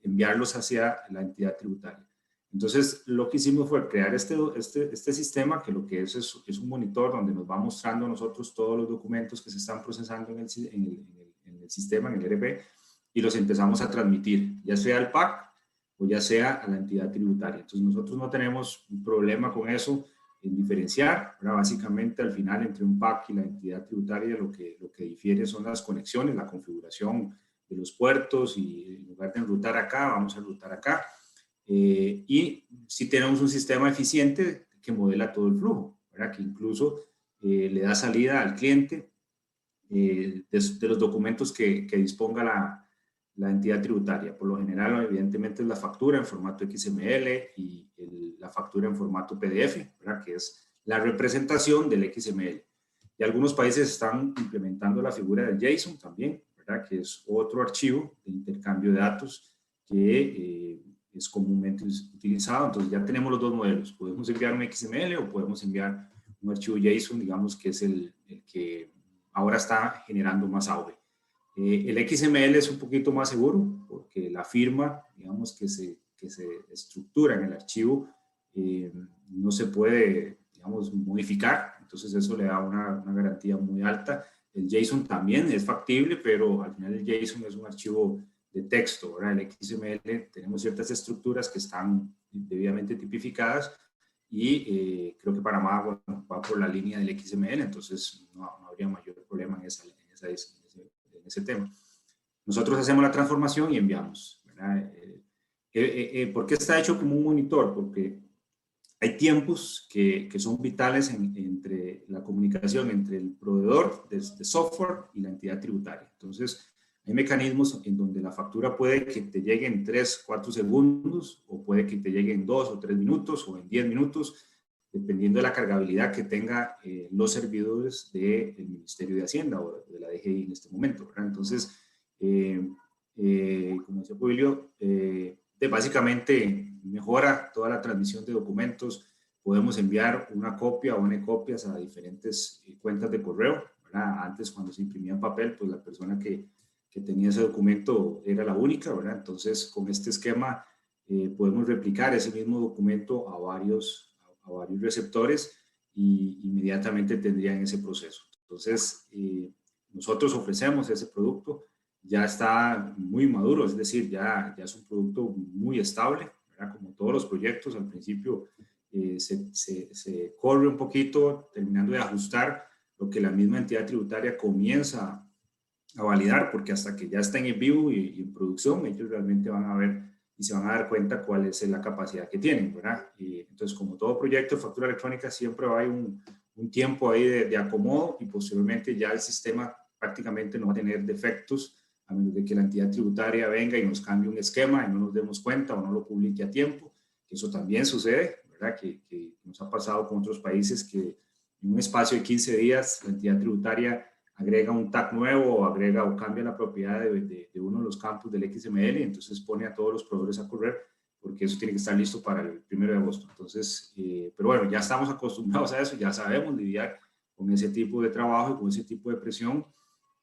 enviarlos hacia la entidad tributaria. Entonces, lo que hicimos fue crear este sistema que lo que es un monitor donde nos va mostrando a nosotros todos los documentos que se están procesando en el sistema, en el ERP, y los empezamos a transmitir, ya sea al PAC o ya sea a la entidad tributaria. Entonces nosotros no tenemos un problema con eso, en diferenciar, ¿verdad? Básicamente al final entre un PAC y la entidad tributaria lo que difiere son las conexiones, la configuración de los puertos, y en lugar de enrutar acá, vamos a enrutar acá. Y si tenemos un sistema eficiente que modela todo el flujo, ¿verdad? Que incluso le da salida al cliente de los documentos que disponga la entidad tributaria. Por lo general, evidentemente, es la factura en formato XML y la factura en formato PDF, ¿verdad? Que es la representación del XML. Y algunos países están implementando la figura del JSON también, ¿verdad? Que es otro archivo de intercambio de datos que es comúnmente utilizado. Entonces ya tenemos los dos modelos. Podemos enviar un XML o podemos enviar un archivo JSON, digamos que es el que ahora está generando más auge. El XML es un poquito más seguro porque la firma, digamos, que se estructura en el archivo no se puede, digamos, modificar. Entonces eso le da una garantía muy alta. El JSON también es factible, pero al final el JSON es un archivo de texto, ¿verdad? El XML tenemos ciertas estructuras que están debidamente tipificadas y creo que Panamá, bueno, va por la línea del XML, entonces no habría mayor problema en ese tema. Nosotros hacemos la transformación y enviamos, ¿verdad? ¿Por qué está hecho como un monitor? Porque hay tiempos que son vitales entre la comunicación entre el proveedor de software y la entidad tributaria. Entonces, hay mecanismos en donde la factura puede que te llegue en 3, 4 segundos, o puede que te llegue en 2 o 3 minutos, o en 10 minutos, dependiendo de la cargabilidad que tenga los servidores del Ministerio de Hacienda o de la DGI en este momento, ¿verdad? Entonces, como decía Pubilio, básicamente mejora toda la transmisión de documentos. Podemos enviar una copia o N copias a diferentes cuentas de correo, ¿verdad? Antes, cuando se imprimía en papel, pues la persona que tenía ese documento era la única, ¿verdad? Entonces, con este esquema podemos replicar ese mismo documento a varios receptores y inmediatamente tendrían ese proceso. Entonces, nosotros ofrecemos ese producto, ya está muy maduro, es decir, ya es un producto muy estable, ¿verdad? Como todos los proyectos, al principio se corre un poquito, terminando de ajustar lo que la misma entidad tributaria comienza a validar, porque hasta que ya estén en vivo y en producción, ellos realmente van a ver y se van a dar cuenta cuál es la capacidad que tienen, ¿verdad? Y entonces, como todo proyecto de factura electrónica, siempre hay un tiempo ahí de acomodo, y posteriormente ya el sistema prácticamente no va a tener defectos, a menos de que la entidad tributaria venga y nos cambie un esquema y no nos demos cuenta o no lo publique a tiempo, que eso también sucede, ¿verdad? Que nos ha pasado con otros países que en un espacio de 15 días la entidad tributaria agrega un tag nuevo o agrega o cambia la propiedad de uno de los campos del XML, y entonces pone a todos los proveedores a correr, porque eso tiene que estar listo para el 1 de agosto. Entonces, pero bueno, ya estamos acostumbrados a eso, ya sabemos lidiar con ese tipo de trabajo y con ese tipo de presión,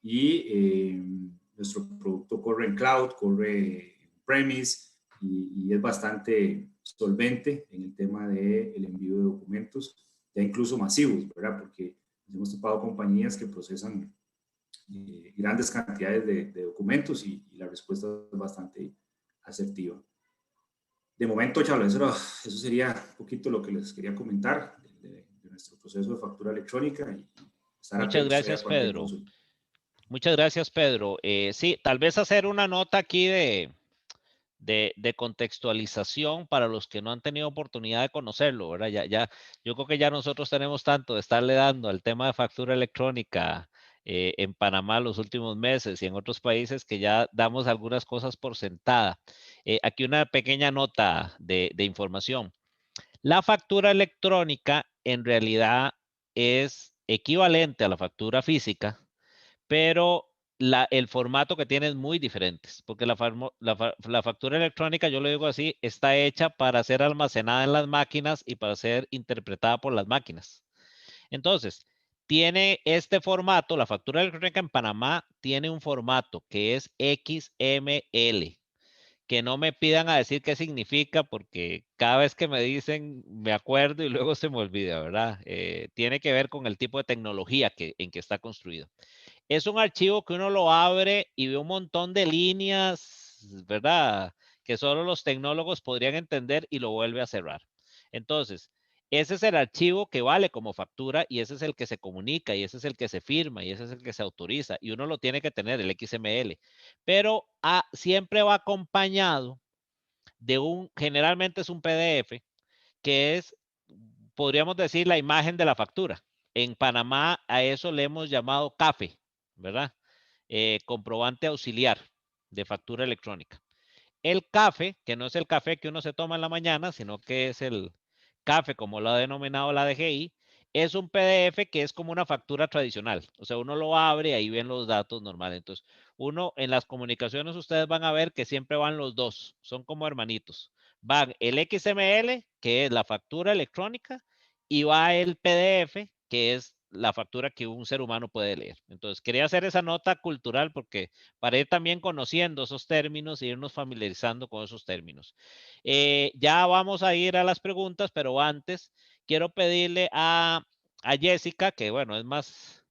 y nuestro producto corre en cloud, corre en premise, y es bastante solvente en el tema del envío de documentos, ya incluso masivos, ¿verdad? Porque hemos topado compañías que procesan grandes cantidades de documentos, y la respuesta es bastante asertiva. De momento, chavales, eso sería un poquito lo que les quería comentar de nuestro proceso de factura electrónica, y estar Muchas atentos gracias, a cualquier Pedro. consulta. Muchas gracias, Pedro. Sí, tal vez hacer una nota aquí de contextualización para los que no han tenido oportunidad de conocerlo, ¿verdad? Yo creo que ya nosotros tenemos tanto de estarle dando al tema de factura electrónica en Panamá los últimos meses y en otros países, que ya damos algunas cosas por sentada. Aquí una pequeña nota de información. La factura electrónica en realidad es equivalente a la factura física, pero el formato que tiene es muy diferente, porque la factura electrónica, yo lo digo así, está hecha para ser almacenada en las máquinas y para ser interpretada por las máquinas. Entonces, tiene este formato, la factura electrónica en Panamá tiene un formato que es XML, que no me pidan a decir qué significa, porque cada vez que me dicen me acuerdo y luego se me olvida, ¿verdad? Tiene que ver con el tipo de tecnología en que está construido. Es un archivo que uno lo abre y ve un montón de líneas, ¿verdad? que solo los tecnólogos podrían entender y lo vuelve a cerrar. Entonces, ese es el archivo que vale como factura y ese es el que se comunica y ese es el que se firma y ese es el que se autoriza y uno lo tiene que tener, el XML. Pero siempre va acompañado de generalmente es un PDF, que es, podríamos decir, la imagen de la factura. En Panamá a eso le hemos llamado CAFE, ¿verdad? Comprobante auxiliar de factura electrónica. El CAFE, que no es el café que uno se toma en la mañana, sino que es el CAFE, como lo ha denominado la DGI, es un PDF que es como una factura tradicional. O sea, uno lo abre y ahí ven los datos normales. Entonces, uno en las comunicaciones ustedes van a ver que siempre van los dos, son como hermanitos. Van el XML, que es la factura electrónica, y va el PDF, que es la factura que un ser humano puede leer. Entonces, quería hacer esa nota cultural porque para ir también conociendo esos términos e irnos familiarizando con esos términos. Ya vamos a ir a las preguntas, pero antes quiero pedirle a Jessica, que bueno, es más,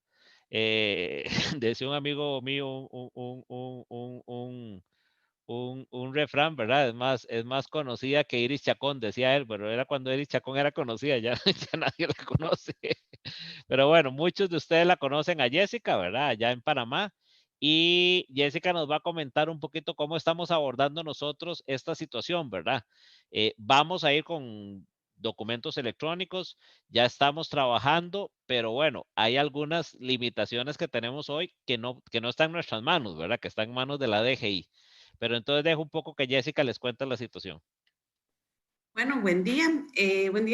decía un amigo mío, un refrán, ¿verdad? Es más conocida que Iris Chacón, decía él, pero era cuando Iris Chacón era conocida, ya, ya nadie la conoce. Pero bueno, muchos de ustedes la conocen a Jessica, ¿verdad? Allá en Panamá. Y Jessica nos va a comentar un poquito cómo estamos abordando nosotros esta situación, ¿verdad? Vamos a ir con documentos electrónicos, ya estamos trabajando, pero bueno, hay algunas limitaciones que tenemos hoy que no están en nuestras manos, ¿verdad? Que están en manos de la DGI. Pero entonces dejo un poco que Jessica les cuente la situación. Bueno, buen día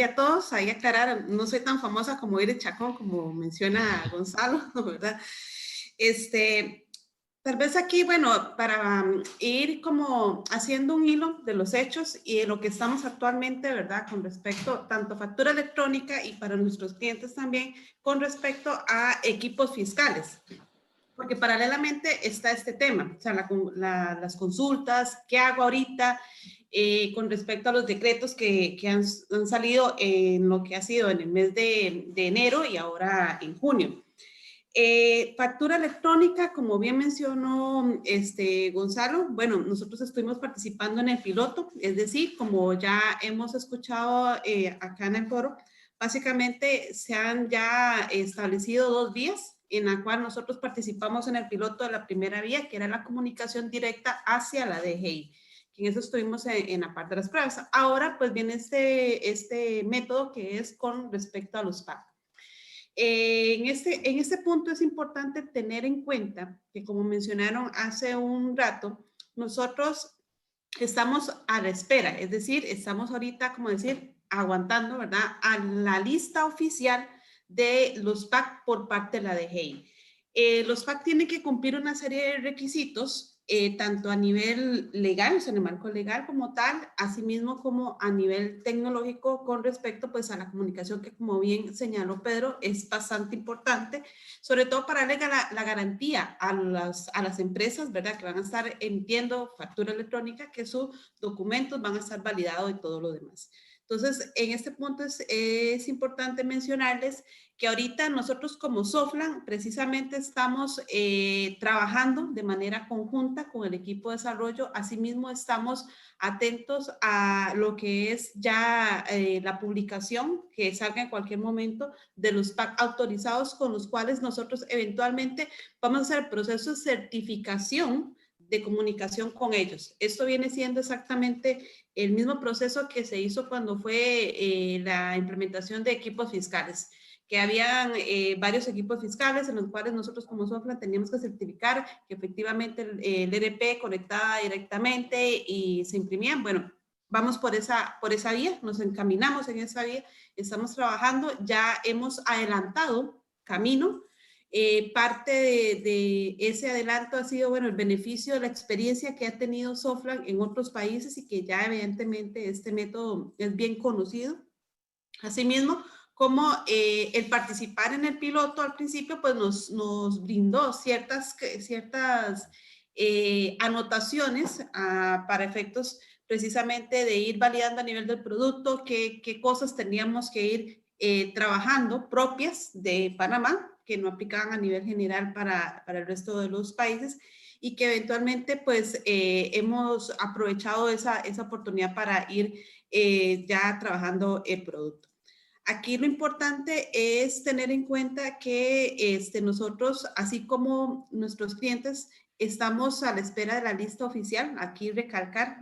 a todos. Ahí aclarar, no soy tan famosa como Iris Chacón, como menciona Gonzalo, ¿verdad? Tal vez aquí, bueno, para ir como haciendo un hilo de los hechos y de lo que estamos actualmente, ¿verdad? Con respecto tanto a factura electrónica y para nuestros clientes también con respecto a equipos fiscales. Porque paralelamente está este tema, o sea, las consultas, ¿qué hago ahorita con respecto a los decretos que han salido en lo que ha sido en el mes de enero y ahora en junio? Factura electrónica, como bien mencionó Gonzalo, bueno, nosotros estuvimos participando en el piloto, es decir, como ya hemos escuchado acá en el foro, básicamente se han ya establecido 2 vías en la cual nosotros participamos en el piloto de la primera vía, que era la comunicación directa hacia la DGI, que en eso estuvimos en la parte de las pruebas. Ahora, pues viene este método que es con respecto a los PAC. En este punto es importante tener en cuenta que, como mencionaron hace un rato, nosotros estamos a la espera, es decir, estamos ahorita, como decir, aguantando, ¿verdad?, a la lista oficial de los PAC por parte de la DGI. Los PAC tienen que cumplir una serie de requisitos, tanto a nivel legal, o sea, en el marco legal como tal, asimismo como a nivel tecnológico con respecto pues a la comunicación que, como bien señaló Pedro, es bastante importante, sobre todo para darle la garantía a las empresas, ¿verdad?, que van a estar emitiendo factura electrónica, que sus documentos van a estar validados y todo lo demás. Entonces, en este punto es importante mencionarles que ahorita nosotros como Soflan precisamente estamos trabajando de manera conjunta con el equipo de desarrollo. Asimismo, estamos atentos a lo que es ya la publicación que salga en cualquier momento de los PAC autorizados, con los cuales nosotros eventualmente vamos a hacer el proceso de certificación de comunicación con ellos. Esto viene siendo exactamente el mismo proceso que se hizo cuando fue la implementación de equipos fiscales, que habían varios equipos fiscales en los cuales nosotros como Soflan teníamos que certificar que efectivamente el ERP conectaba directamente y se imprimían. Bueno, vamos por esa vía, nos encaminamos en esa vía, estamos trabajando, ya hemos adelantado camino. Parte de ese adelanto ha sido, bueno, el beneficio de la experiencia que ha tenido Soflan en otros países y que ya evidentemente este método es bien conocido. Asimismo, como el participar en el piloto al principio, pues nos brindó ciertas anotaciones para efectos precisamente de ir validando a nivel del producto, qué cosas teníamos que ir trabajando propias de Panamá, que no aplicaban a nivel general para el resto de los países. y que eventualmente pues hemos aprovechado esa oportunidad para ir ya trabajando el producto. Aquí lo importante es tener en cuenta que nosotros, así como nuestros clientes, estamos a la espera de la lista oficial. Aquí recalcar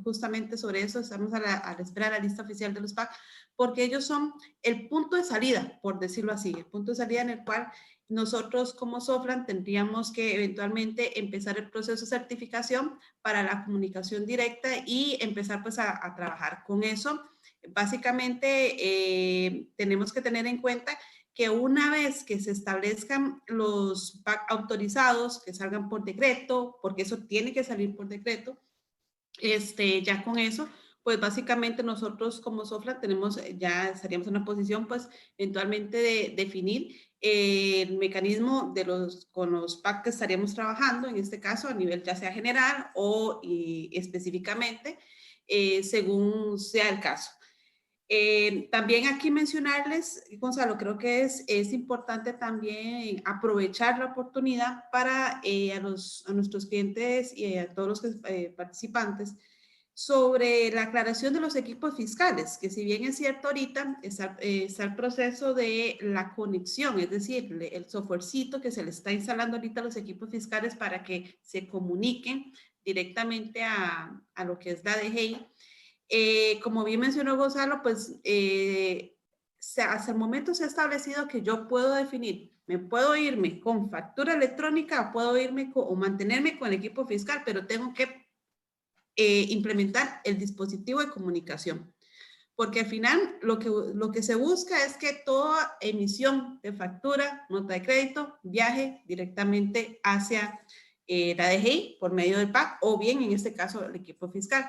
justamente sobre eso, estamos a la espera de la lista oficial de los PAC, porque ellos son el punto de salida, por decirlo así, el punto de salida en el cual nosotros como Sofran tendríamos que eventualmente empezar el proceso de certificación para la comunicación directa y empezar pues a trabajar con eso. Básicamente, tenemos que tener en cuenta que una vez que se establezcan los PAC autorizados, que salgan por decreto, porque eso tiene que salir por decreto, ya con eso, pues básicamente nosotros como Sofran ya estaríamos en una posición, pues, eventualmente de definir el mecanismo con los PAC que estaríamos trabajando, en este caso a nivel ya sea general o específicamente, según sea el caso. También aquí mencionarles, Gonzalo, creo que es importante también aprovechar la oportunidad para a nuestros clientes y a todos los participantes sobre la aclaración de los equipos fiscales, que si bien es cierto ahorita está el proceso de la conexión, es decir, el softwarecito que se le está instalando ahorita a los equipos fiscales para que se comuniquen directamente a lo que es la DGI. Como bien mencionó Gonzalo, pues hasta el momento se ha establecido que yo puedo definir, me puedo irme con factura electrónica o puedo irme o mantenerme con el equipo fiscal, pero tengo que implementar el dispositivo de comunicación. Porque al final lo que se busca es que toda emisión de factura, nota de crédito, viaje directamente hacia la DGI por medio del PAC o bien en este caso el equipo fiscal.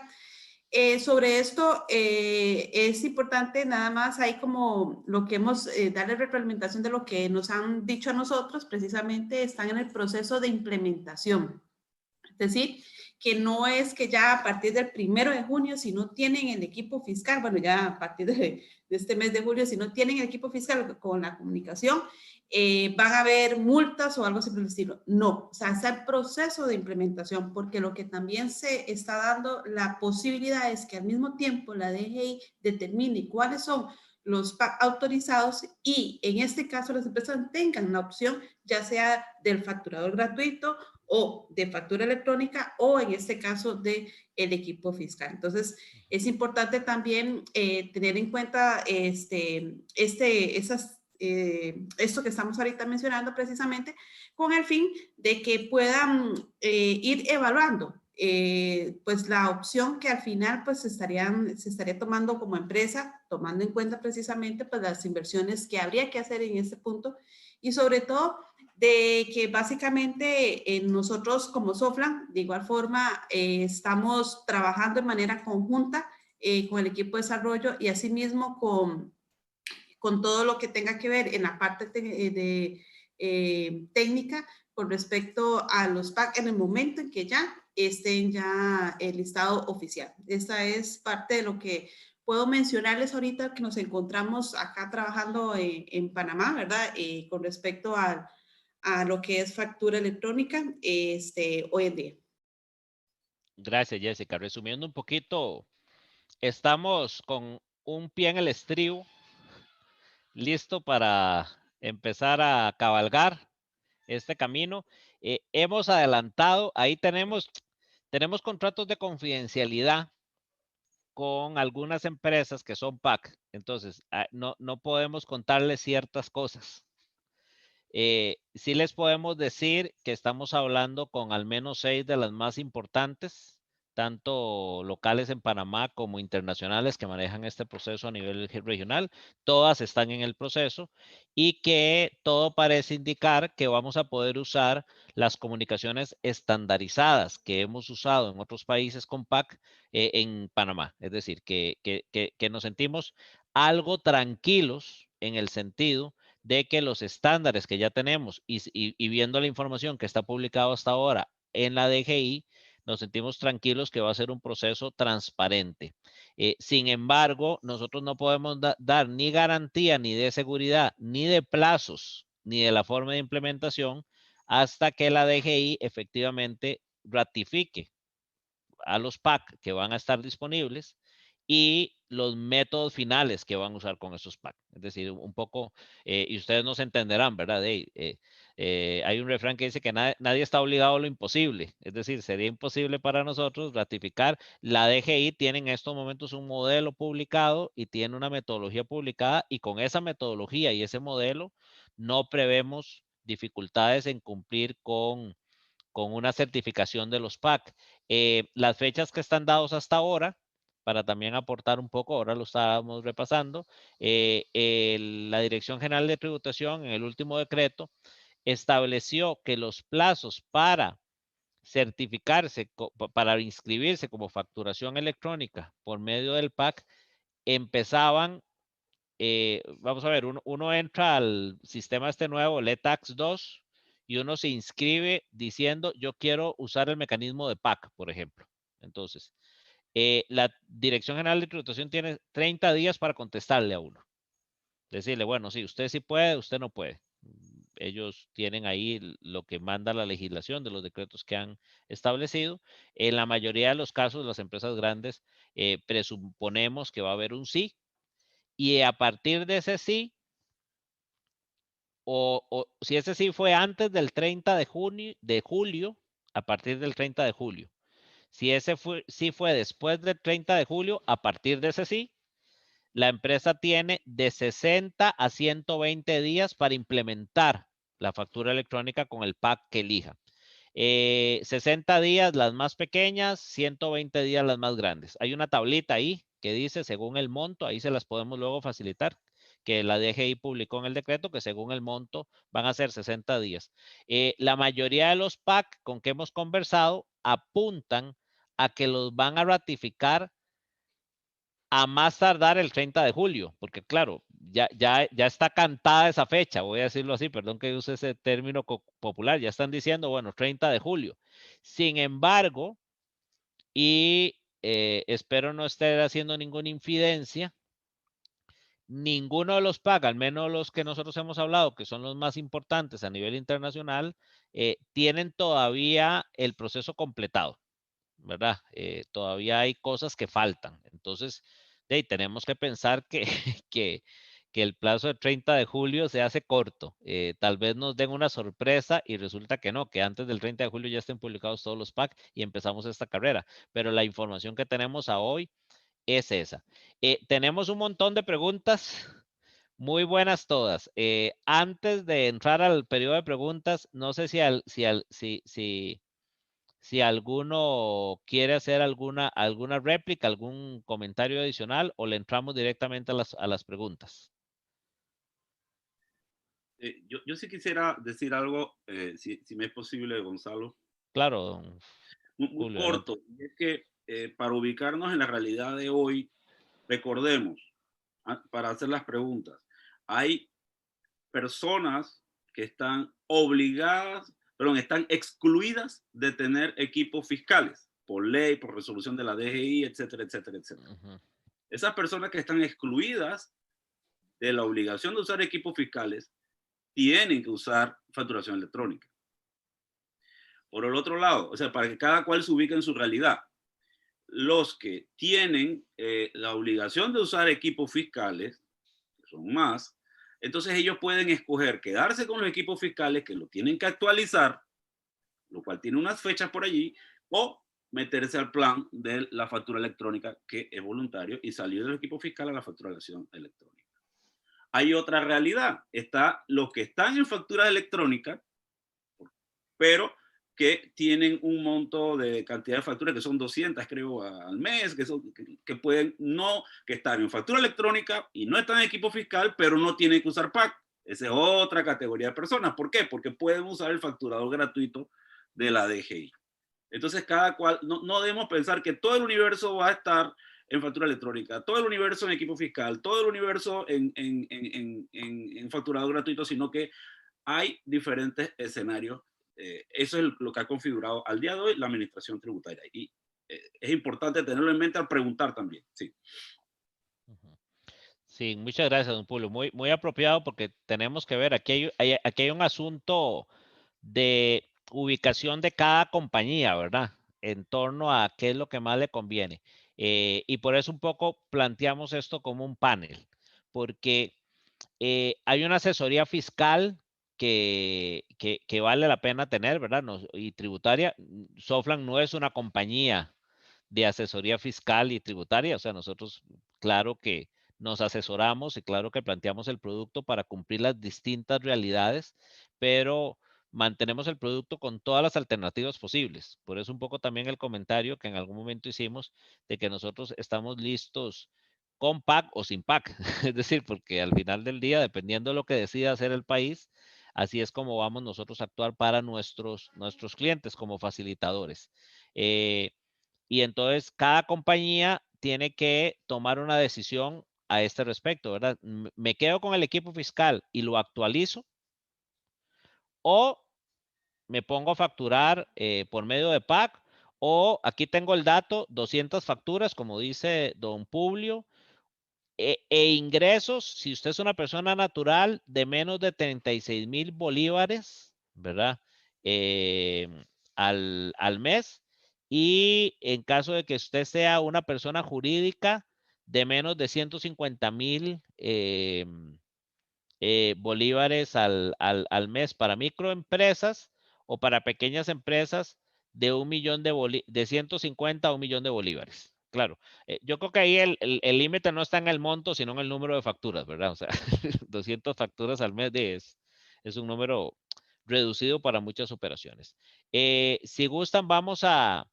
Sobre esto es importante nada más hay como lo que hemos darle retroalimentación de lo que nos han dicho a nosotros, precisamente están en el proceso de implementación. Es decir, que no es que ya a partir del 1 de junio, si no tienen el equipo fiscal, bueno, ya a partir de este mes de julio, si no tienen el equipo fiscal con la comunicación, van a haber multas o algo así por el estilo. No, o sea, es el proceso de implementación, porque lo que también se está dando la posibilidad es que al mismo tiempo la DGI determine cuáles son los PAC autorizados y en este caso las empresas tengan la opción ya sea del facturador gratuito o de factura electrónica o en este caso de el equipo fiscal. Entonces, es importante también tener en cuenta esto que estamos ahorita mencionando precisamente con el fin de que puedan ir evaluando pues la opción que al final pues se estaría tomando como empresa, tomando en cuenta precisamente pues las inversiones que habría que hacer en este punto y sobre todo de que básicamente nosotros como Sofran, de igual forma, estamos trabajando de manera conjunta con el equipo de desarrollo y asimismo con todo lo que tenga que ver en la parte técnica con respecto a los PAC en el momento en que ya estén ya el listado oficial. Esta es parte de lo que puedo mencionarles ahorita que nos encontramos acá trabajando en Panamá, ¿verdad? Con respecto a lo que es factura electrónica hoy en día. Gracias, Jessica. Resumiendo un poquito, estamos con un pie en el estribo, listo para empezar a cabalgar este camino. Hemos adelantado, ahí tenemos contratos de confidencialidad con algunas empresas que son PAC. Entonces, no podemos contarles ciertas cosas. Sí les podemos decir que estamos hablando con al menos 6 de las más importantes, tanto locales en Panamá como internacionales que manejan este proceso a nivel regional. Todas están en el proceso y que todo parece indicar que vamos a poder usar las comunicaciones estandarizadas que hemos usado en otros países con PAC en Panamá. Es decir, que nos sentimos algo tranquilos en el sentido de que los estándares que ya tenemos y viendo la información que está publicado hasta ahora en la DGI, nos sentimos tranquilos que va a ser un proceso transparente. Sin embargo, nosotros no podemos dar ni garantía, ni de seguridad, ni de plazos, ni de la forma de implementación hasta que la DGI efectivamente ratifique a los PAC que van a estar disponibles y los métodos finales que van a usar con esos PAC. Es decir, un poco, y ustedes nos entenderán, ¿verdad? Hay un refrán que dice que nadie está obligado a lo imposible. Es decir, sería imposible para nosotros ratificar. La DGI tiene en estos momentos un modelo publicado y tiene una metodología publicada, y con esa metodología y ese modelo no prevemos dificultades en cumplir con una certificación de los PAC. Las fechas que están dados hasta ahora, para también aportar un poco, ahora lo estábamos repasando, la Dirección General de Tributación en el último decreto estableció que los plazos para certificarse, para inscribirse como facturación electrónica por medio del PAC, empezaban, vamos a ver, uno entra al sistema este nuevo, el ETAX 2, y uno se inscribe diciendo, yo quiero usar el mecanismo de PAC, por ejemplo. Entonces, la Dirección General de Tributación tiene 30 días para contestarle a uno. Decirle, bueno, sí, usted sí puede, usted no puede. Ellos tienen ahí lo que manda la legislación de los decretos que han establecido. En la mayoría de los casos, las empresas grandes presuponemos que va a haber un sí, y a partir de ese sí, o si ese sí fue antes del 30 de julio, a partir del 30 de julio. Si ese sí fue después del 30 de julio, a partir de ese sí, la empresa tiene de 60 a 120 días para implementar la factura electrónica con el PAC que elija. 60 días las más pequeñas, 120 días las más grandes. Hay una tablita ahí que dice según el monto, ahí se las podemos luego facilitar, que la DGI publicó en el decreto, que según el monto van a ser 60 días. La mayoría de los PAC con que hemos conversado apuntan a que los van a ratificar a más tardar el 30 de julio, porque claro, ya está cantada esa fecha, voy a decirlo así, perdón que use ese término popular, ya están diciendo, bueno, 30 de julio. Sin embargo, y espero no estar haciendo ninguna infidencia, ninguno de los PAC, al menos los que nosotros hemos hablado, que son los más importantes a nivel internacional, tienen todavía el proceso completado, ¿verdad? Todavía hay cosas que faltan. Entonces, tenemos que pensar que, que el plazo de 30 de julio se hace corto. Tal vez nos den una sorpresa y resulta que no, que antes del 30 de julio ya estén publicados todos los PAC y empezamos esta carrera. Pero la información que tenemos a hoy es esa. Tenemos un montón de preguntas, muy buenas todas. Antes de entrar al periodo de preguntas, no sé si alguno quiere hacer alguna réplica, algún comentario adicional, o le entramos directamente a las preguntas. Yo sí quisiera decir algo, si me es posible, Gonzalo. Claro, don Muy Julio, adelante. corto. Y es que para ubicarnos en la realidad de hoy, recordemos, para hacer las preguntas, hay personas que están están excluidas de tener equipos fiscales por ley, por resolución de la DGI, etcétera, etcétera, etcétera. Uh-huh. Esas personas que están excluidas de la obligación de usar equipos fiscales tienen que usar facturación electrónica. Por el otro lado, o sea, para que cada cual se ubique en su realidad, los que tienen la obligación de usar equipos fiscales, que son más, entonces ellos pueden escoger quedarse con los equipos fiscales que lo tienen que actualizar, lo cual tiene unas fechas por allí, o meterse al plan de la factura electrónica, que es voluntario, y salir del equipo fiscal a la facturación electrónica. Hay otra realidad, está los que están en factura electrónica, pero que tienen un monto de cantidad de facturas que son 200, creo, al mes, que pueden que están en factura electrónica y no están en equipo fiscal, pero no tienen que usar PAC. Esa es otra categoría de personas. ¿Por qué? Porque pueden usar el facturador gratuito de la DGI. Entonces, cada cual, no debemos pensar que todo el universo va a estar en factura electrónica, todo el universo en equipo fiscal, todo el universo en facturador gratuito, sino que hay diferentes escenarios. Eso es lo que ha configurado al día de hoy la administración tributaria. Y es importante tenerlo en mente al preguntar también. Sí. Sí, muchas gracias, don Julio. Muy, muy apropiado, porque tenemos que ver, aquí hay un asunto de ubicación de cada compañía, ¿verdad? En torno a qué es lo que más le conviene. Y por eso un poco planteamos esto como un panel, porque hay una asesoría fiscal que vale la pena tener, ¿verdad? Y tributaria. Soflan no es una compañía de asesoría fiscal y tributaria, o sea, nosotros, claro que nos asesoramos y claro que planteamos el producto para cumplir las distintas realidades, pero mantenemos el producto con todas las alternativas posibles. Por eso un poco también el comentario que en algún momento hicimos de que nosotros estamos listos con PAC o sin PAC. Es decir, porque al final del día, dependiendo de lo que decida hacer el país, así es como vamos nosotros a actuar para nuestros clientes como facilitadores. Y entonces cada compañía tiene que tomar una decisión a este respecto, ¿verdad? ¿Me quedo con el equipo fiscal y lo actualizo? ¿O me pongo a facturar por medio de PAC? O aquí tengo el dato, 200 facturas, como dice don Publio, ingresos, si usted es una persona natural, de menos de 36,000 bolívares, ¿verdad? Al mes. Y en caso de que usted sea una persona jurídica, de menos de 150,000 bolívares al mes para microempresas o para pequeñas empresas de 1,000,000 de 150 a 1,000,000 de bolívares. Claro, yo creo que ahí el límite no está en el monto, sino en el número de facturas, ¿verdad? O sea, 200 facturas al mes es un número reducido para muchas operaciones. Si gustan, vamos a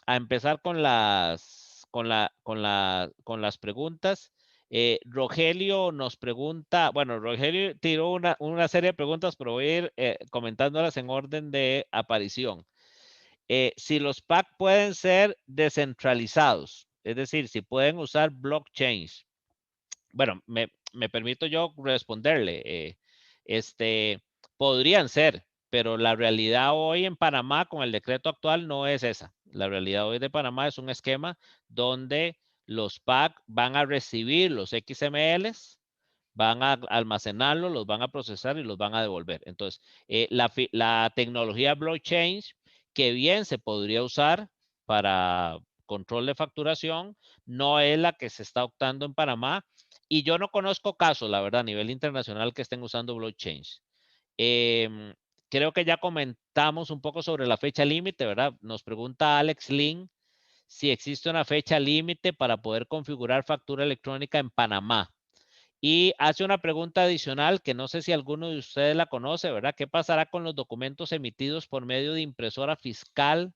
empezar con las preguntas. Rogelio nos pregunta, bueno, Rogelio tiró una serie de preguntas, pero voy a ir comentándolas en orden de aparición. Si los PAC pueden ser descentralizados, es decir, si pueden usar blockchain. Bueno, me permito yo responderle. Podrían ser, pero la realidad hoy en Panamá con el decreto actual no es esa. La realidad hoy de Panamá es un esquema donde los PAC van a recibir los XMLs, van a almacenarlos, los van a procesar y los van a devolver. Entonces, la tecnología blockchain, que bien se podría usar para control de facturación, no es la que se está optando en Panamá. Y yo no conozco casos, la verdad, a nivel internacional que estén usando blockchain. Creo que ya comentamos un poco sobre la fecha límite, ¿verdad? Nos pregunta Alex Lin si existe una fecha límite para poder configurar factura electrónica en Panamá. Y hace una pregunta adicional que no sé si alguno de ustedes la conoce, ¿verdad? ¿Qué pasará con los documentos emitidos por medio de impresora fiscal?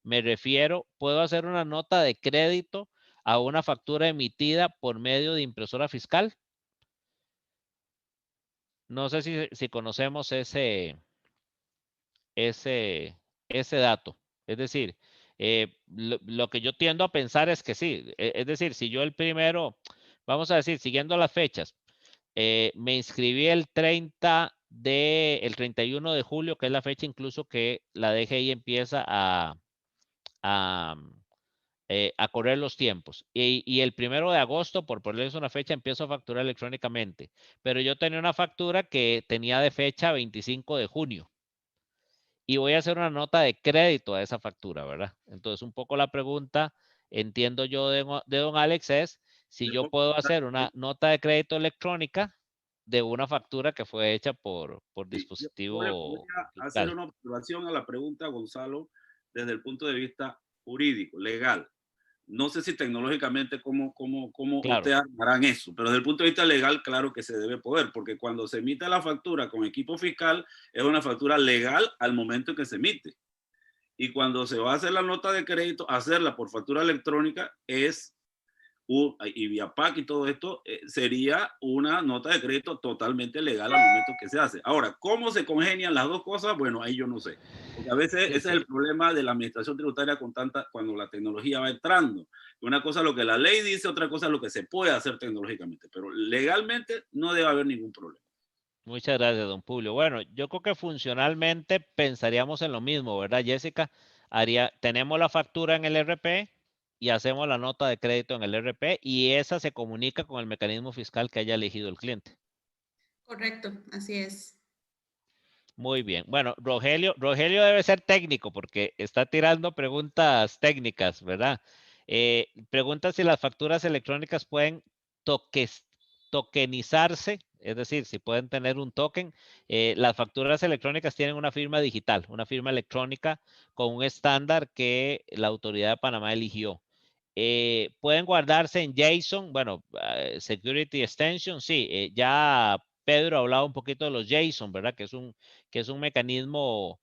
Me refiero, ¿puedo hacer una nota de crédito a una factura emitida por medio de impresora fiscal? No sé si conocemos ese dato. Es decir, lo que yo tiendo a pensar es que sí. Es decir, si yo el primero, vamos a decir, siguiendo las fechas, me inscribí el 31 de julio, que es la fecha incluso que la DGI empieza a correr los tiempos. Y el 1 de agosto, por ponerles una fecha, empiezo a facturar electrónicamente. Pero yo tenía una factura que tenía de fecha 25 de junio. Y voy a hacer una nota de crédito a esa factura, ¿verdad? Entonces, un poco la pregunta, entiendo yo de don Alex, es si yo puedo hacer una nota de crédito electrónica de una factura que fue hecha por dispositivo Voy a hacer fiscal. una observación a la pregunta, Gonzalo, desde el punto de vista jurídico, legal. No sé si tecnológicamente cómo Claro. ustedes harán eso, pero desde el punto de vista legal, claro que se debe poder, porque cuando se emite la factura con equipo fiscal, es una factura legal al momento en que se emite. Y cuando se va a hacer la nota de crédito, hacerla por factura electrónica es, y vía PAC y todo esto, sería una nota de crédito totalmente legal al momento que se hace. Ahora, ¿cómo se congenian las dos cosas? Bueno, ahí yo no sé. Porque a veces ese es el problema de la administración tributaria cuando la tecnología va entrando. Una cosa es lo que la ley dice, otra cosa es lo que se puede hacer tecnológicamente, pero legalmente no debe haber ningún problema. Muchas gracias, don Publio. Bueno, yo creo que funcionalmente pensaríamos en lo mismo, ¿verdad, Jessica? Tenemos la factura en el RP y hacemos la nota de crédito en el RP y esa se comunica con el mecanismo fiscal que haya elegido el cliente. Correcto, así es. Muy bien. Bueno, Rogelio debe ser técnico porque está tirando preguntas técnicas, ¿verdad? Pregunta si las facturas electrónicas pueden tokenizarse, es decir, si pueden tener un token. Las facturas electrónicas tienen una firma digital, una firma electrónica con un estándar que la autoridad de Panamá eligió. Pueden guardarse en JSON, bueno, Security Extension, sí, ya Pedro ha hablado un poquito de los JSON, ¿verdad? Que es un mecanismo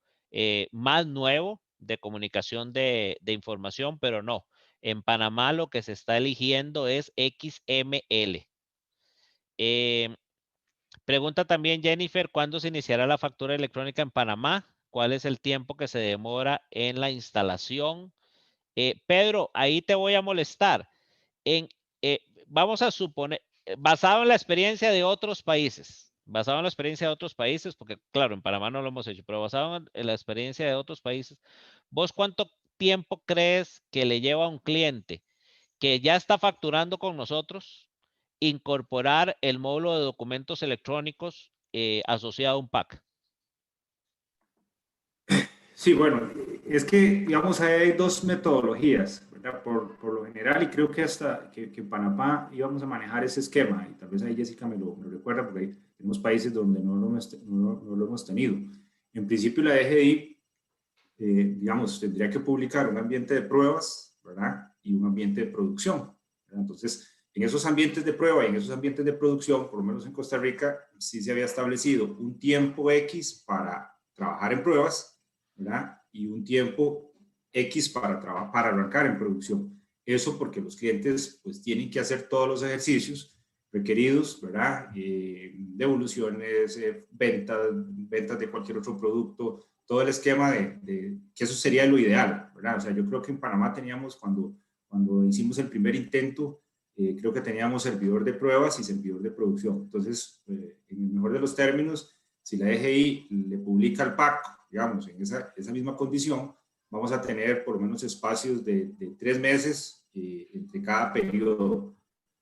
más nuevo de comunicación de información, pero no. En Panamá lo que se está eligiendo es XML. Pregunta también Jennifer, ¿cuándo se iniciará la factura electrónica en Panamá? ¿Cuál es el tiempo que se demora en la instalación? Pedro, ahí te voy a molestar. En, vamos a suponer, basado en la experiencia de otros países, porque claro, en Panamá no lo hemos hecho, pero basado en la experiencia de otros países, ¿vos cuánto tiempo crees que le lleva a un cliente que ya está facturando con nosotros incorporar el módulo de documentos electrónicos asociado a un PAC? Sí, bueno, es que, digamos, hay dos metodologías, ¿verdad? Por lo general, y creo que hasta que en Panamá íbamos a manejar ese esquema, y tal vez ahí Jessica me lo recuerda, porque hay, tenemos países donde no lo hemos tenido. En principio, la DGI, digamos, tendría que publicar un ambiente de pruebas, ¿verdad? Y un ambiente de producción, ¿verdad? Entonces, en esos ambientes de prueba y en esos ambientes de producción, por lo menos en Costa Rica, sí se había establecido un tiempo X para trabajar en pruebas, ¿verdad? Y un tiempo X para arrancar en producción. Eso porque los clientes pues tienen que hacer todos los ejercicios requeridos, ¿verdad? Devoluciones, ventas de cualquier otro producto, todo el esquema que eso sería lo ideal, ¿verdad? O sea, yo creo que en Panamá teníamos, cuando hicimos el primer intento, creo que teníamos servidor de pruebas y servidor de producción. Entonces, en el mejor de los términos, si la DGI le publica el PAC, digamos, en esa misma condición, vamos a tener por lo menos espacios de 3 meses entre cada periodo.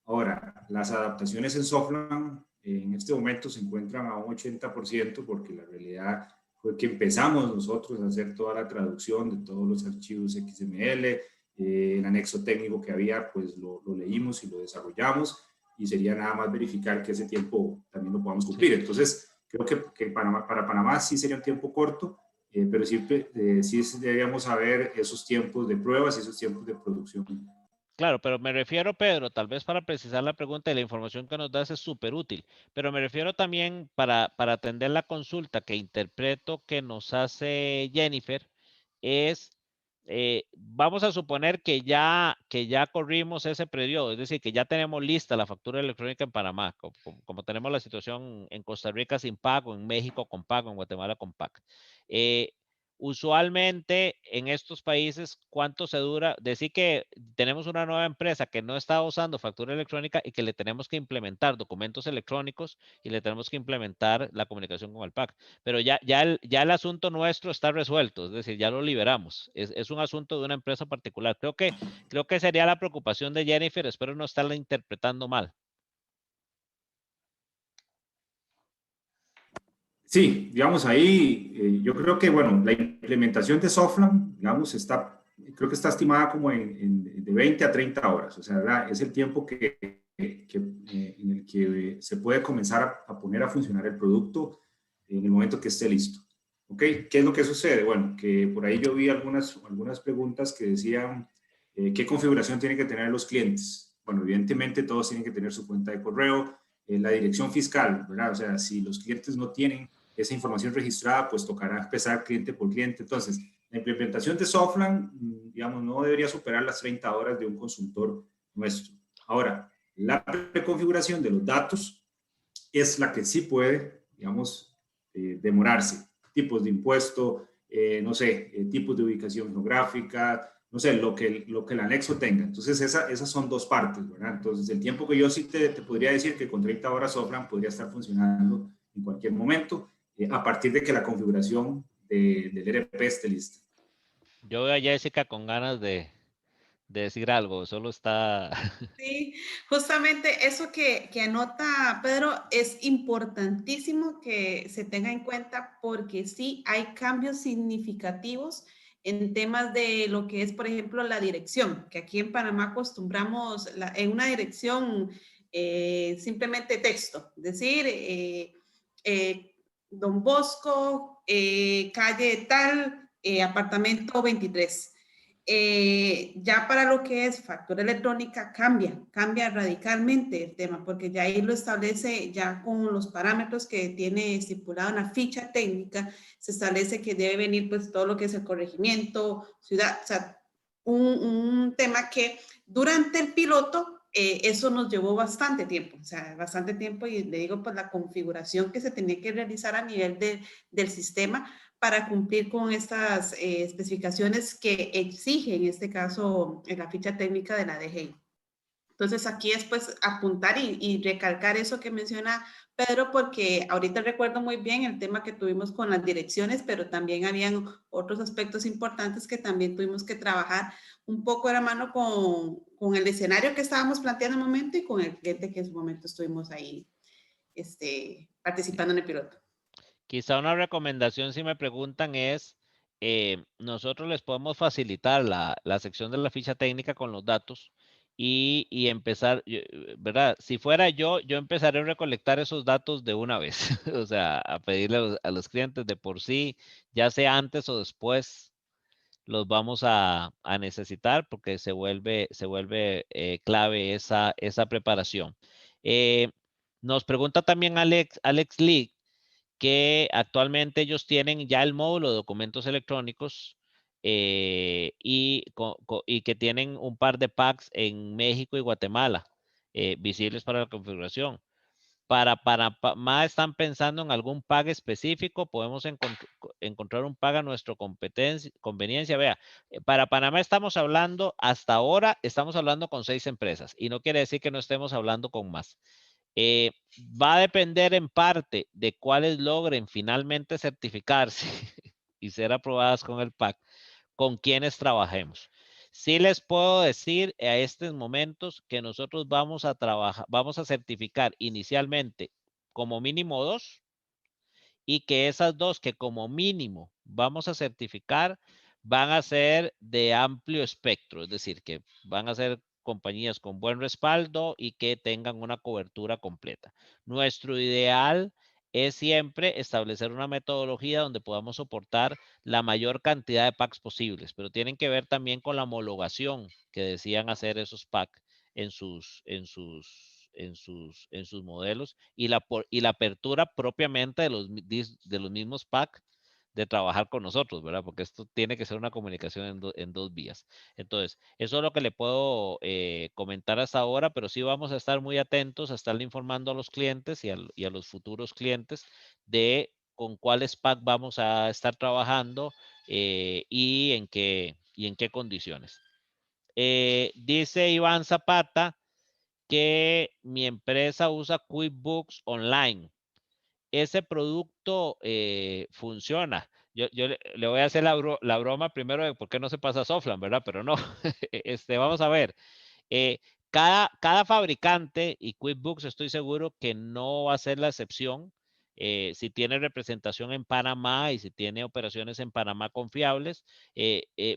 Ahora, las adaptaciones en Softland en este momento se encuentran a un 80% porque la realidad fue que empezamos nosotros a hacer toda la traducción de todos los archivos XML, el anexo técnico que había, pues lo leímos y lo desarrollamos y sería nada más verificar que ese tiempo también lo podamos cumplir. Entonces, creo que para Panamá sí sería un tiempo corto, pero siempre sí deberíamos saber esos tiempos de pruebas y esos tiempos de producción. Claro, pero me refiero, Pedro, tal vez para precisar la pregunta y la información que nos das es súper útil, pero me refiero también para atender la consulta que interpreto que nos hace Jennifer, es, vamos a suponer que ya corrimos ese periodo, es decir, que ya tenemos lista la factura electrónica en Panamá, como tenemos la situación en Costa Rica sin pago, en México con pago, en Guatemala con pago. Usualmente en estos países, ¿cuánto se dura? Decir que tenemos una nueva empresa que no está usando factura electrónica y que le tenemos que implementar documentos electrónicos y le tenemos que implementar la comunicación con el PAC. Pero ya el asunto nuestro está resuelto, es decir, ya lo liberamos. Es un asunto de una empresa particular. Creo que sería la preocupación de Jennifer, espero no estarla interpretando mal. Sí, digamos ahí, yo creo que, bueno, la implementación de Softland, digamos, creo que está estimada como de 20 a 30 horas, o sea, ¿verdad? Es el tiempo en el que se puede comenzar a poner a funcionar el producto en el momento que esté listo. ¿Ok? ¿Qué es lo que sucede? Bueno, que por ahí yo vi algunas preguntas que decían, ¿qué configuración tienen que tener los clientes? Bueno, evidentemente todos tienen que tener su cuenta de correo, la dirección fiscal, ¿verdad? O sea, si los clientes no tienen esa información registrada, pues tocará empezar cliente por cliente. Entonces, la implementación de Softland, digamos, no debería superar las 30 horas de un consultor nuestro. Ahora, la preconfiguración de los datos es la que sí puede, digamos, demorarse. Tipos de impuesto, no sé, tipos de ubicación geográfica, no sé, lo que el anexo tenga. Entonces, esas son dos partes, ¿verdad? Entonces, el tiempo que yo sí te podría decir que con 30 horas Softland podría estar funcionando en cualquier momento, a partir de que la configuración del ERP esté lista. Yo veo a Jessica con ganas de decir algo, solo está... Sí, justamente eso que anota Pedro es importantísimo que se tenga en cuenta porque sí hay cambios significativos en temas de lo que es, por ejemplo, la dirección, que aquí en Panamá acostumbramos en una dirección simplemente texto, decir, Don Bosco, calle tal, apartamento 23. Ya para lo que es factura electrónica cambia radicalmente el tema, porque ya ahí lo establece ya con los parámetros que tiene estipulado en la ficha técnica, se establece que debe venir pues todo lo que es el corregimiento, ciudad, o sea, un tema que durante el piloto eso nos llevó bastante tiempo, o sea, bastante tiempo y le digo pues la configuración que se tenía que realizar a nivel del sistema para cumplir con estas especificaciones que exige, en este caso, en la ficha técnica de la DGI. Entonces, aquí es pues apuntar y recalcar eso que menciona Pedro, porque ahorita recuerdo muy bien el tema que tuvimos con las direcciones, pero también habían otros aspectos importantes que también tuvimos que trabajar un poco de la mano con el escenario que estábamos planteando en el momento y con el cliente que en su momento estuvimos ahí participando en el piloto. Quizá una recomendación, si me preguntan, es nosotros les podemos facilitar la sección de la ficha técnica con los datos y empezar, ¿verdad? Si fuera yo empezaré a recolectar esos datos de una vez, o sea, a pedirle a los clientes de por sí, ya sea antes o después, los vamos a necesitar porque se vuelve clave esa preparación. Nos pregunta también Alex Lee que actualmente ellos tienen ya el módulo de documentos electrónicos y que tienen un par de packs en México y Guatemala visibles para la configuración. Para Panamá están pensando en algún pack específico, podemos encontrar un pack a nuestra conveniencia. Vea, para Panamá estamos hablando, hasta ahora estamos hablando con 6 empresas y no quiere decir que no estemos hablando con más. Va a depender en parte de cuáles logren finalmente certificarse y ser aprobadas con el PAC, con quienes trabajemos. Sí les puedo decir a estos momentos que nosotros vamos a trabajar, vamos a certificar inicialmente como mínimo 2 y que esas 2 que como mínimo vamos a certificar van a ser de amplio espectro, es decir, que van a ser compañías con buen respaldo y que tengan una cobertura completa. Nuestro ideal es siempre establecer una metodología donde podamos soportar la mayor cantidad de packs posibles, pero tienen que ver también con la homologación que decían hacer esos packs en sus modelos y la apertura propiamente de los mismos packs de trabajar con nosotros, ¿verdad? Porque esto tiene que ser una comunicación en 2 vías. Entonces, eso es lo que le puedo comentar hasta ahora, pero sí vamos a estar muy atentos a estarle informando a los clientes y a los futuros clientes de con cuáles pack vamos a estar trabajando y en qué condiciones. Dice Iván Zapata que mi empresa usa QuickBooks Online. Ese producto funciona. Yo le voy a hacer la broma primero de por qué no se pasa a Softland, ¿verdad? Pero no, vamos a ver. Cada fabricante, y QuickBooks estoy seguro que no va a ser la excepción, si tiene representación en Panamá y si tiene operaciones en Panamá confiables,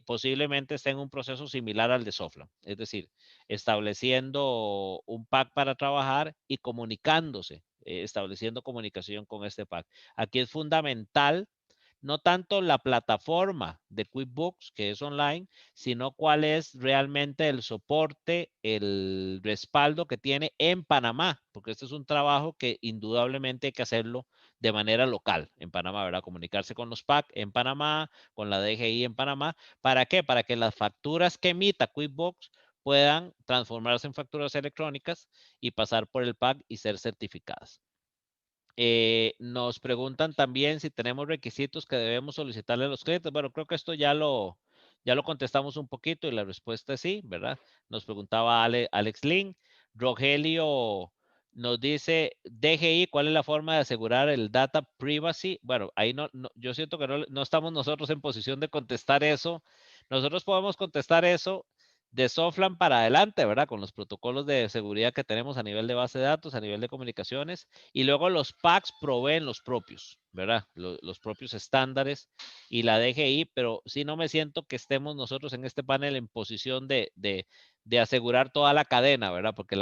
posiblemente esté en un proceso similar al de Softland. Es decir, estableciendo un pack para trabajar y comunicándose, estableciendo comunicación con este pack. Aquí es fundamental no tanto la plataforma de QuickBooks, que es online, sino cuál es realmente el soporte, el respaldo que tiene en Panamá, porque este es un trabajo que indudablemente hay que hacerlo de manera local en Panamá, ¿verdad? Comunicarse con los PAC en Panamá, con la DGI en Panamá. ¿Para qué? Para que las facturas que emita QuickBooks puedan transformarse en facturas electrónicas y pasar por el PAC y ser certificadas. Nos preguntan también si tenemos requisitos que debemos solicitarle a los clientes. Bueno, creo que esto ya lo contestamos un poquito y la respuesta es sí, ¿verdad? Nos preguntaba Alex Lin. Rogelio nos dice, DGI, ¿cuál es la forma de asegurar el data privacy? Bueno, ahí yo siento que no estamos nosotros en posición de contestar eso. Nosotros podemos contestar eso de Soflan para adelante, ¿verdad? Con los protocolos de seguridad que tenemos a nivel de base de datos, a nivel de comunicaciones, y luego los PACs proveen los propios, ¿verdad? Los propios estándares y la DGI, pero sí no me siento que estemos nosotros en este panel en posición de asegurar toda la cadena, ¿verdad? Porque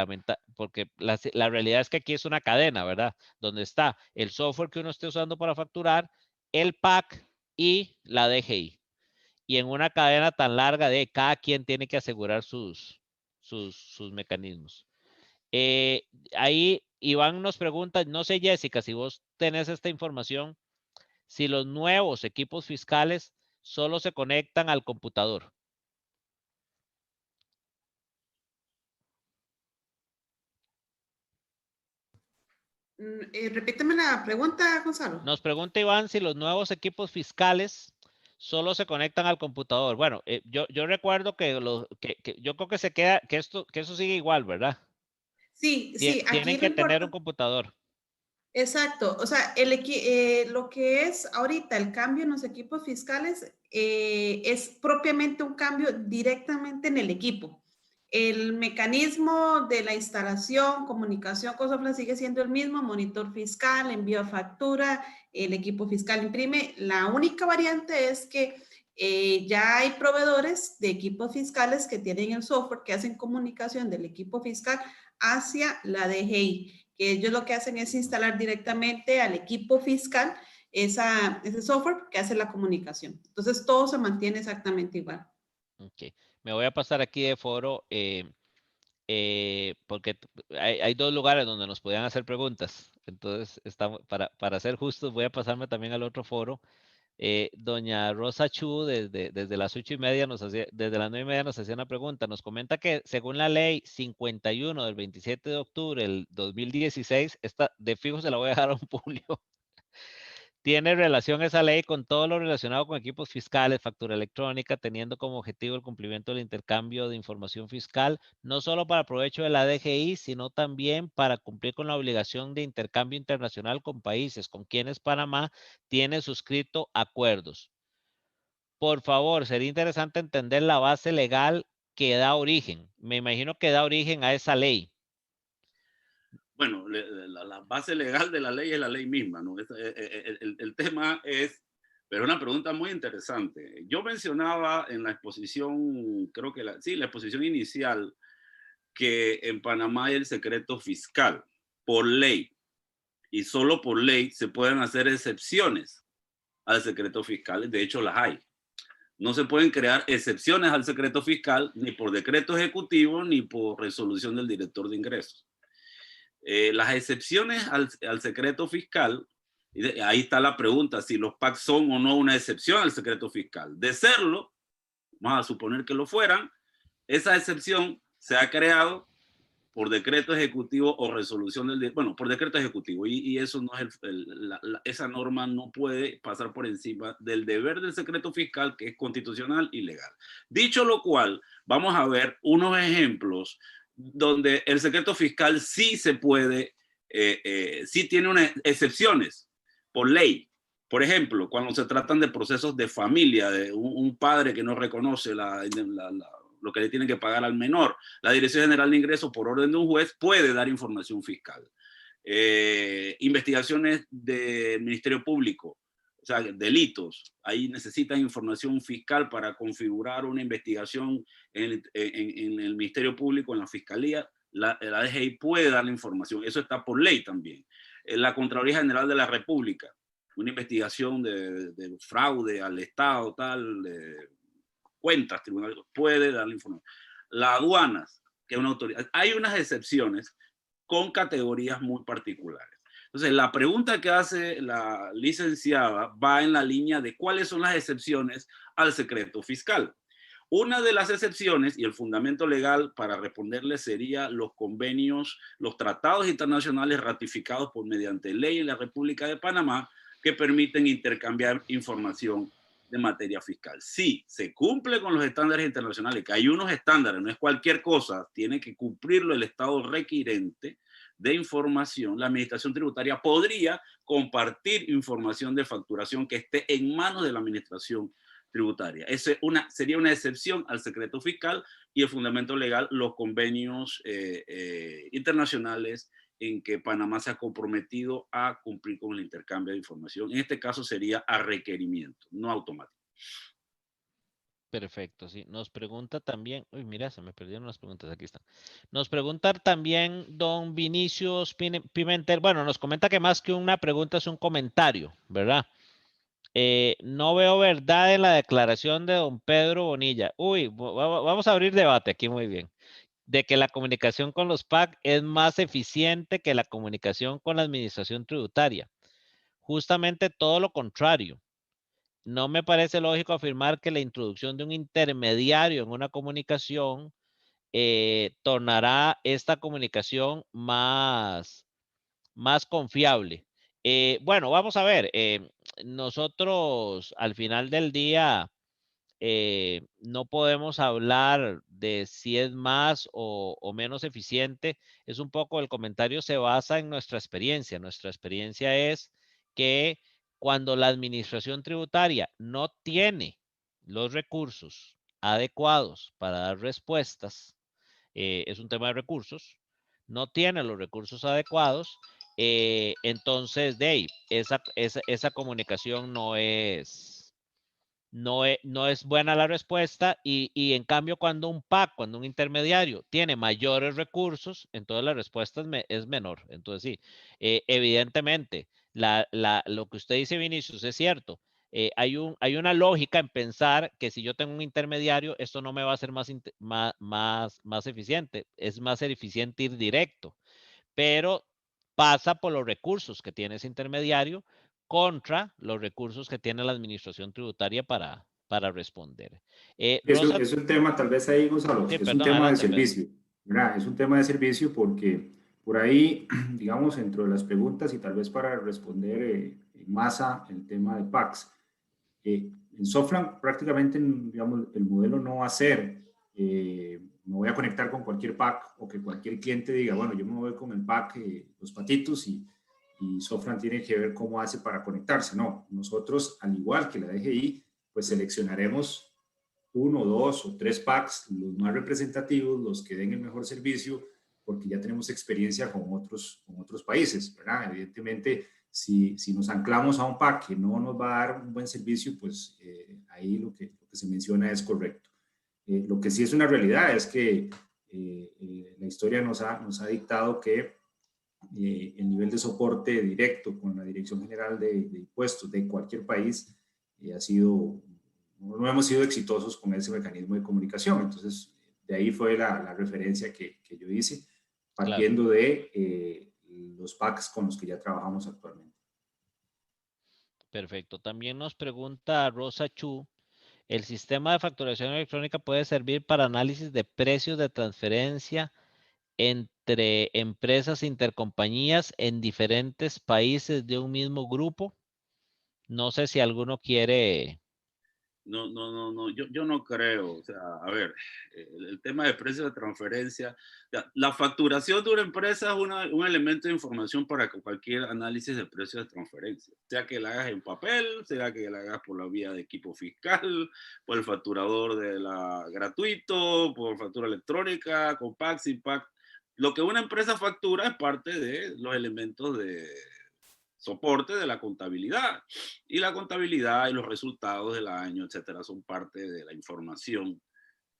la realidad es que aquí es una cadena, ¿verdad? Donde está el software que uno esté usando para facturar, el PAC y la DGI. Y en una cadena tan larga de cada quien tiene que asegurar sus mecanismos. Ahí Iván nos pregunta, no sé Jessica, si vos tenés esta información, si los nuevos equipos fiscales solo se conectan al computador. Repíteme la pregunta, Gonzalo. Nos pregunta Iván si los nuevos equipos fiscales solo se conectan al computador. Bueno, yo recuerdo que yo creo que se queda, que eso sigue igual, ¿verdad? Sí, sí, aquí Tienen que tener un computador. Exacto, o sea, lo que es ahorita el cambio en los equipos fiscales es propiamente un cambio directamente en el equipo. El mecanismo de la instalación, comunicación con Soflan sigue siendo el mismo, monitor fiscal, envío a factura, el equipo fiscal imprime. La única variante es que ya hay proveedores de equipos fiscales que tienen el software que hacen comunicación del equipo fiscal hacia la DGI, que ellos lo que hacen es instalar directamente al equipo fiscal ese software que hace la comunicación. Entonces, todo se mantiene exactamente igual. Ok, me voy a pasar aquí de foro porque hay dos lugares donde nos podían hacer preguntas. Entonces, para ser justos, voy a pasarme también al otro foro. Doña Rosa Chu, desde las 8:30 desde las 9:30 nos hacía una pregunta. Nos comenta que según la ley 51 del 27 de octubre del 2016, esta de fijo se la voy a dejar a un Julio. ¿Tiene relación esa ley con todo lo relacionado con equipos fiscales, factura electrónica, teniendo como objetivo el cumplimiento del intercambio de información fiscal, no solo para provecho de la DGI, sino también para cumplir con la obligación de intercambio internacional con países con quienes Panamá tiene suscrito acuerdos? Por favor, sería interesante entender la base legal que da origen. Me imagino que da origen a esa ley. Bueno, la base legal de la ley es la ley misma, ¿no? El tema es, pero es una pregunta muy interesante. Yo mencionaba en la exposición, creo que la exposición inicial, que en Panamá hay el secreto fiscal por ley, y solo por ley se pueden hacer excepciones al secreto fiscal. De hecho, las hay. No se pueden crear excepciones al secreto fiscal ni por decreto ejecutivo ni por resolución del director de ingresos. Las excepciones al secreto fiscal, ahí está la pregunta, si los PAC son o no una excepción al secreto fiscal. De serlo, vamos a suponer que lo fueran, esa excepción se ha creado por decreto ejecutivo o resolución por decreto ejecutivo, y eso no es esa norma no puede pasar por encima del deber del secreto fiscal, que es constitucional y legal. Dicho lo cual, vamos a ver unos ejemplos donde el secreto fiscal sí se puede, sí tiene unas excepciones por ley. Por ejemplo, cuando se tratan de procesos de familia, de un padre que no reconoce lo que le tienen que pagar al menor, la Dirección General de Ingresos, por orden de un juez, puede dar información fiscal. Investigaciones del Ministerio Público, o sea, delitos, ahí necesitan información fiscal para configurar una investigación en el Ministerio Público, en la Fiscalía. La DGI puede dar la información, eso está por ley también. La Contraloría General de la República, una investigación de fraude al Estado, tal, cuentas, tribunales, puede dar la información. Las aduanas, que es una autoridad, hay unas excepciones con categorías muy particulares. Entonces, la pregunta que hace la licenciada va en la línea de cuáles son las excepciones al secreto fiscal. Una de las excepciones y el fundamento legal para responderle sería los convenios, los tratados internacionales ratificados por mediante ley en la República de Panamá que permiten intercambiar información de materia fiscal. Sí, se cumple con los estándares internacionales, que hay unos estándares, no es cualquier cosa, tiene que cumplirlo el Estado requirente de información. La administración tributaria podría compartir información de facturación que esté en manos de la administración tributaria. Sería una excepción al secreto fiscal y el fundamento legal, los convenios internacionales en que Panamá se ha comprometido a cumplir con el intercambio de información. En este caso sería a requerimiento, no automático. Perfecto, sí. Nos pregunta también, uy, mira, se me perdieron las preguntas, aquí están. Nos pregunta también don Vinicius Pimentel, bueno, nos comenta que más que una pregunta es un comentario, ¿verdad? No veo verdad en la declaración de don Pedro Bonilla. Uy, vamos a abrir debate aquí muy bien. De que la comunicación con los PAC es más eficiente que la comunicación con la administración tributaria. Justamente todo lo contrario. No me parece lógico afirmar que la introducción de un intermediario en una comunicación tornará esta comunicación más confiable. Bueno, vamos a ver. Nosotros al final del día no podemos hablar de si es más o menos eficiente. Es un poco, el comentario se basa en nuestra experiencia. Nuestra experiencia es que cuando la administración tributaria no tiene los recursos adecuados para dar respuestas, es un tema de recursos, no tiene los recursos adecuados, entonces de ahí, esa comunicación no es buena la respuesta y en cambio cuando un PAC, cuando un intermediario tiene mayores recursos, entonces la respuesta es menor. Entonces sí, evidentemente, lo que usted dice, Vinicius, es cierto. Hay una lógica en pensar que si yo tengo un intermediario, esto no me va a ser más eficiente. Es más eficiente ir directo, pero pasa por los recursos que tiene ese intermediario contra los recursos que tiene la administración tributaria para responder. Eso es un tema, tal vez ahí, Gonzalo, sí, es un perdón, tema de adelante, Pedro. servicio, ¿verdad? Es un tema de servicio porque por ahí, digamos, dentro de las preguntas y tal vez para responder en masa el tema de PACs, en Soflan prácticamente, digamos, el modelo no va a ser, me voy a conectar con cualquier PAC o que cualquier cliente diga, bueno, yo me voy con el PAC, los patitos y Soflan tiene que ver cómo hace para conectarse. No, nosotros, al igual que la DGI, pues seleccionaremos 1, 2 o 3 PACs, los más representativos, los que den el mejor servicio, porque ya tenemos experiencia con otros países, ¿verdad? Evidentemente, si nos anclamos a un PAC que no nos va a dar un buen servicio, pues ahí lo que se menciona es correcto. Lo que sí es una realidad es que la historia nos ha dictado que el nivel de soporte directo con la Dirección General de Impuestos de cualquier país no hemos sido exitosos con ese mecanismo de comunicación. Entonces, de ahí fue la referencia que yo hice, partiendo claro, de los PACs con los que ya trabajamos actualmente. Perfecto. También nos pregunta Rosa Chu, ¿el sistema de facturación electrónica puede servir para análisis de precios de transferencia entre empresas intercompañías en diferentes países de un mismo grupo? No sé si alguno quiere. No, yo no creo. O sea, a ver, el tema de precios de transferencia, la facturación de una empresa es un elemento de información para cualquier análisis de precios de transferencia, sea que la hagas en papel, sea que la hagas por la vía de equipo fiscal, por el facturador gratuito, por factura electrónica, con PAC, sin PAC. Lo que una empresa factura es parte de los elementos de soporte de la contabilidad, y la contabilidad y los resultados del año, etcétera, son parte de la información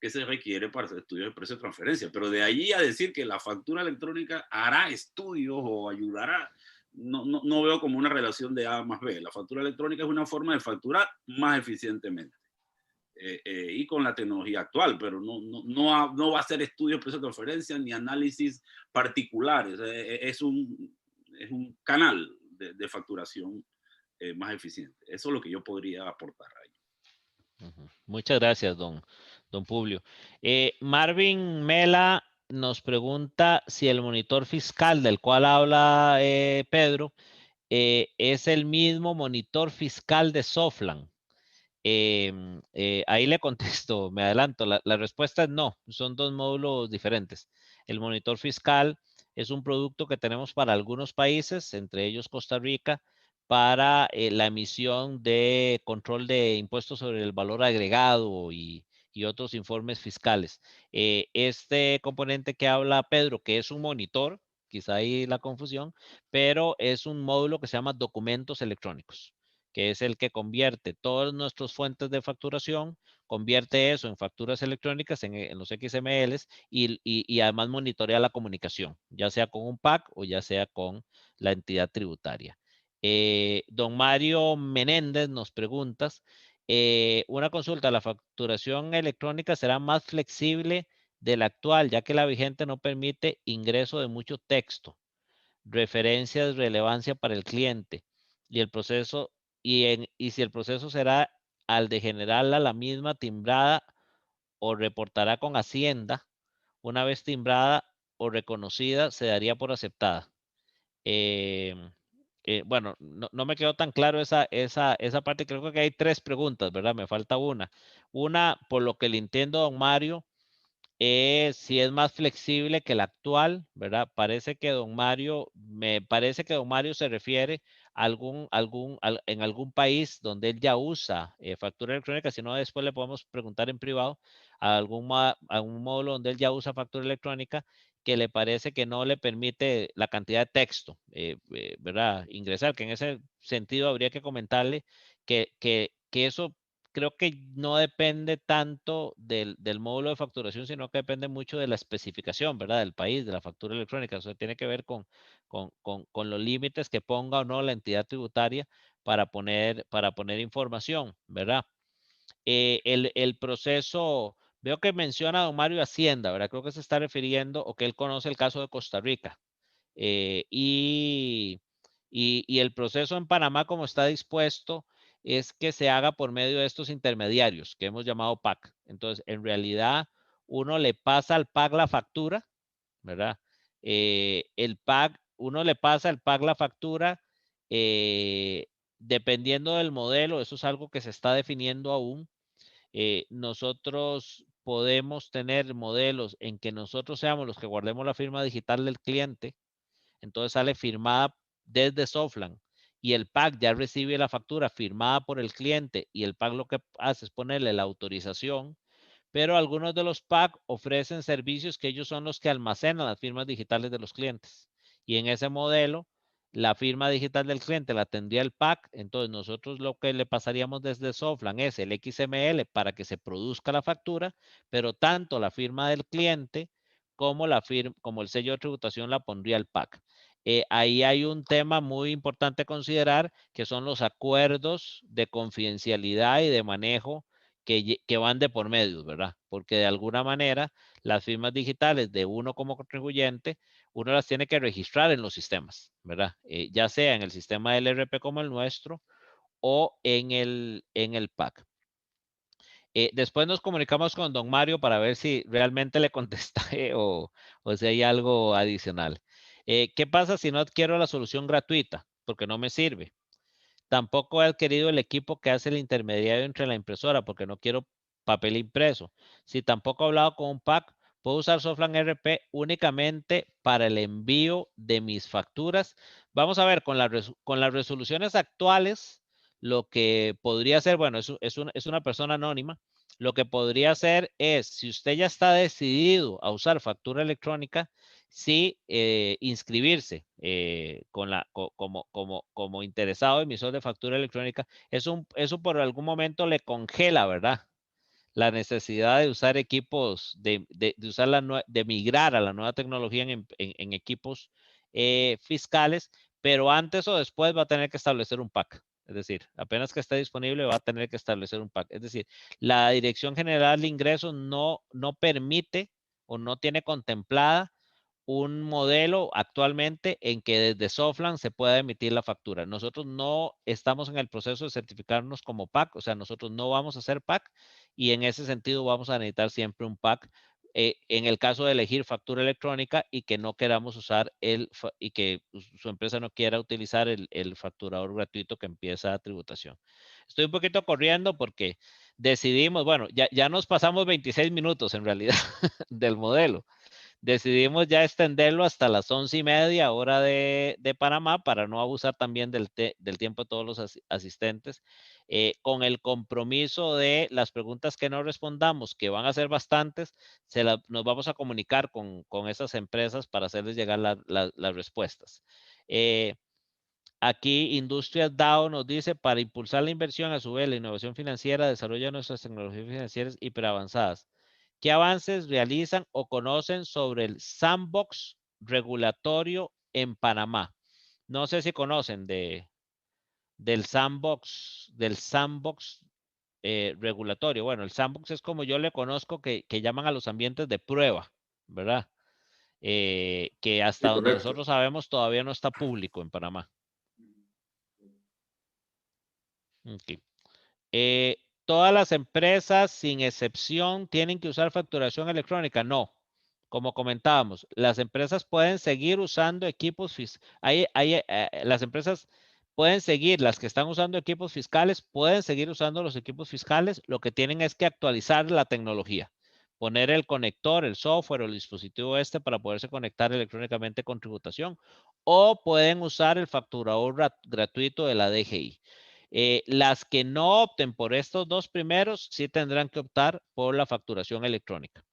que se requiere para hacer estudios de precio de transferencia. Pero de allí a decir que la factura electrónica hará estudios o ayudará, no veo como una relación de A más B. La factura electrónica es una forma de facturar más eficientemente y con la tecnología actual, pero no va a ser estudios de precio de transferencia ni análisis particulares. Es un canal de facturación más eficiente. Eso es lo que yo podría aportar ahí. Muchas gracias, don Publio. Marvin Mela nos pregunta si el monitor fiscal del cual habla Pedro es el mismo monitor fiscal de Soflan. Ahí le contesto, me adelanto, la respuesta es no, son dos módulos diferentes. El monitor fiscal es un producto que tenemos para algunos países, entre ellos Costa Rica, para la emisión de control de impuestos sobre el valor agregado y otros informes fiscales. Este componente que habla Pedro, que es un monitor, quizá ahí la confusión, pero es un módulo que se llama documentos electrónicos, que es el que convierte todas nuestras fuentes de facturación, convierte eso en facturas electrónicas en los XMLs y además monitorea la comunicación, ya sea con un PAC o ya sea con la entidad tributaria. Don Mario Menéndez nos pregunta, una consulta, ¿la facturación electrónica será más flexible de la actual, ya que la vigente no permite ingreso de mucho texto, referencias, relevancia para el cliente y el proceso, y si el proceso será al de generarla la misma timbrada o reportará con Hacienda, una vez timbrada o reconocida, se daría por aceptada? Bueno, no me quedó tan claro esa parte. Creo que hay 3 preguntas, ¿verdad? Me falta una. Una, por lo que le entiendo, don Mario, si es más flexible que la actual, ¿verdad? Me parece que don Mario se refiere a en algún país donde él ya usa factura electrónica, si no después le podemos preguntar en privado a algún módulo donde él ya usa factura electrónica que le parece que no le permite la cantidad de texto, ¿verdad? Ingresar, que en ese sentido habría que comentarle que eso creo que no depende tanto del módulo de facturación, sino que depende mucho de la especificación, ¿verdad? Del país, de la factura electrónica. O sea, tiene que ver con los límites que ponga o no la entidad tributaria para poner información, ¿verdad? El proceso, veo que menciona a don Mario Hacienda, ¿verdad? Creo que se está refiriendo o que él conoce el caso de Costa Rica. Y el proceso en Panamá, como está dispuesto, es que se haga por medio de estos intermediarios que hemos llamado PAC. Entonces, en realidad, uno le pasa al PAC la factura, ¿verdad? Uno le pasa al PAC la factura dependiendo del modelo, eso es algo que se está definiendo aún. Nosotros podemos tener modelos en que nosotros seamos los que guardemos la firma digital del cliente, entonces sale firmada desde Softland y el PAC ya recibe la factura firmada por el cliente y el PAC lo que hace es ponerle la autorización, pero algunos de los PAC ofrecen servicios que ellos son los que almacenan las firmas digitales de los clientes. Y en ese modelo, la firma digital del cliente la tendría el PAC, entonces nosotros lo que le pasaríamos desde Softland es el XML para que se produzca la factura, pero tanto la firma del cliente como el sello de tributación la pondría el PAC. Ahí hay un tema muy importante a considerar, que son los acuerdos de confidencialidad y de manejo que van de por medio, ¿verdad? Porque de alguna manera las firmas digitales de uno como contribuyente, uno las tiene que registrar en los sistemas, ¿verdad? Ya sea en el sistema del RP como el nuestro o en el PAC. Después nos comunicamos con don Mario para ver si realmente le contesté o si hay algo adicional. ¿Qué pasa si no adquiero la solución gratuita? Porque no me sirve. Tampoco he adquirido el equipo que hace el intermediario entre la impresora porque no quiero papel impreso. Si tampoco he hablado con un PAC, puedo usar Softland RP únicamente para el envío de mis facturas. Vamos a ver, con las resoluciones actuales, lo que podría ser, bueno, es una persona anónima. Lo que podría hacer es, si usted ya está decidido a usar factura electrónica, sí inscribirse como interesado emisor de factura electrónica. Eso por algún momento le congela, ¿verdad? La necesidad de usar equipos, de migrar a la nueva tecnología en equipos fiscales, pero antes o después va a tener que establecer un PAC. Es decir, apenas que esté disponible va a tener que establecer un PAC. Es decir, la Dirección General de Ingresos no permite o no tiene contemplada un modelo actualmente en que desde Softland se pueda emitir la factura. Nosotros no estamos en el proceso de certificarnos como PAC, o sea, nosotros no vamos a hacer PAC y en ese sentido vamos a necesitar siempre un PAC en el caso de elegir factura electrónica y que no queramos usar y que su empresa no quiera utilizar el facturador gratuito que empieza a tributación. Estoy un poquito corriendo porque decidimos, bueno, ya nos pasamos 26 minutos en realidad del modelo. decidimos ya extenderlo hasta las 11:30 hora de Panamá para no abusar también del tiempo de todos los asistentes, con el compromiso de las preguntas que no respondamos, que van a ser bastantes, nos vamos a comunicar con esas empresas para hacerles llegar las respuestas. Aquí Industrias DAO nos dice, para impulsar la inversión, a su vez la innovación financiera, desarrolla nuestras tecnologías financieras hiperavanzadas. ¿Qué avances realizan o conocen sobre el sandbox regulatorio en Panamá? No sé si conocen del sandbox regulatorio. Bueno, el sandbox es como yo le conozco que llaman a los ambientes de prueba, ¿verdad? Que hasta Sí, donde correcto. nosotros sabemos todavía no está público en Panamá. Okay. ¿Todas las empresas, sin excepción, tienen que usar facturación electrónica? No. Como comentábamos, las empresas pueden seguir usando equipos las empresas pueden seguir, las que están usando equipos fiscales, pueden seguir usando los equipos fiscales. Lo que tienen es que actualizar la tecnología, poner el conector, el software o el dispositivo para poderse conectar electrónicamente con tributación, o pueden usar el facturador gratuito de la DGI. Las que no opten por estos dos primeros, sí tendrán que optar por la facturación electrónica.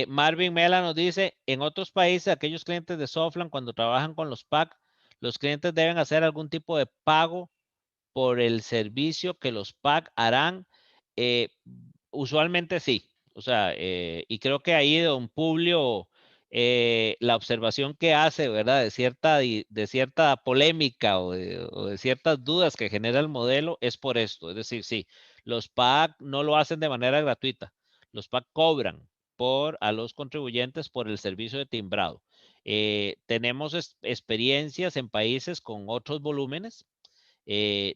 Marvin Mela nos dice, en otros países, aquellos clientes de Softland, cuando trabajan con los PAC, los clientes deben hacer algún tipo de pago por el servicio que los PAC harán. Usualmente sí. O sea, y creo que ahí don Publio, la observación que hace, ¿verdad? De cierta polémica o de ciertas dudas que genera el modelo es por esto. Es decir, sí, los PAC no lo hacen de manera gratuita. Los PAC cobran a los contribuyentes por el servicio de timbrado. Tenemos experiencias en países con otros volúmenes,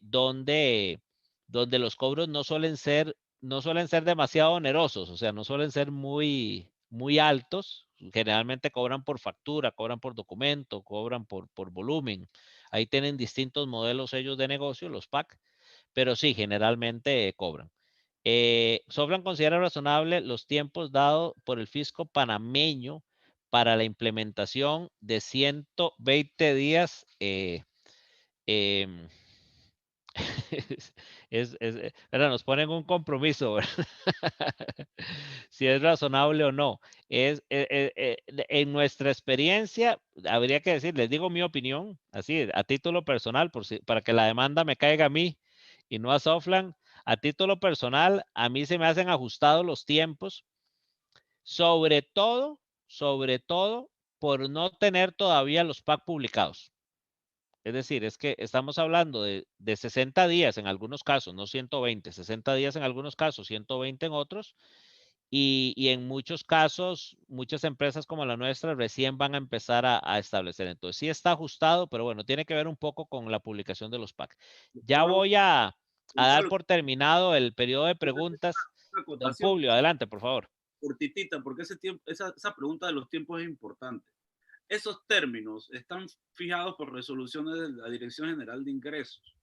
donde los cobros no suelen ser demasiado onerosos, o sea, no suelen ser muy altos. Generalmente cobran por factura, cobran por documento, cobran por volumen. Ahí tienen distintos modelos ellos de negocio, los PAC, pero sí, generalmente cobran. Softland considera razonable los tiempos dados por el fisco panameño para la implementación de 120 días. Em, ¿verdad? Nos ponen un compromiso, ¿verdad? Si es razonable o no. En nuestra experiencia, habría que decir, les digo mi opinión, así, a título personal, para que la demanda me caiga a mí y no a Softland. A título personal, a mí se me hacen ajustados los tiempos, sobre todo, por no tener todavía los PAC publicados. Es decir, es que estamos hablando de 60 días en algunos casos, no 120, 60 días en algunos casos, 120 en otros, y en muchos casos, muchas empresas como la nuestra recién van a empezar a establecer. Entonces, sí está ajustado, pero bueno, tiene que ver un poco con la publicación de los PAC. Ya voy a dar por terminado el periodo de preguntas. Don Publio, adelante, por favor. Cortitita, porque esa pregunta de los tiempos es importante. Esos términos están fijados por resoluciones de la Dirección General de Ingresos.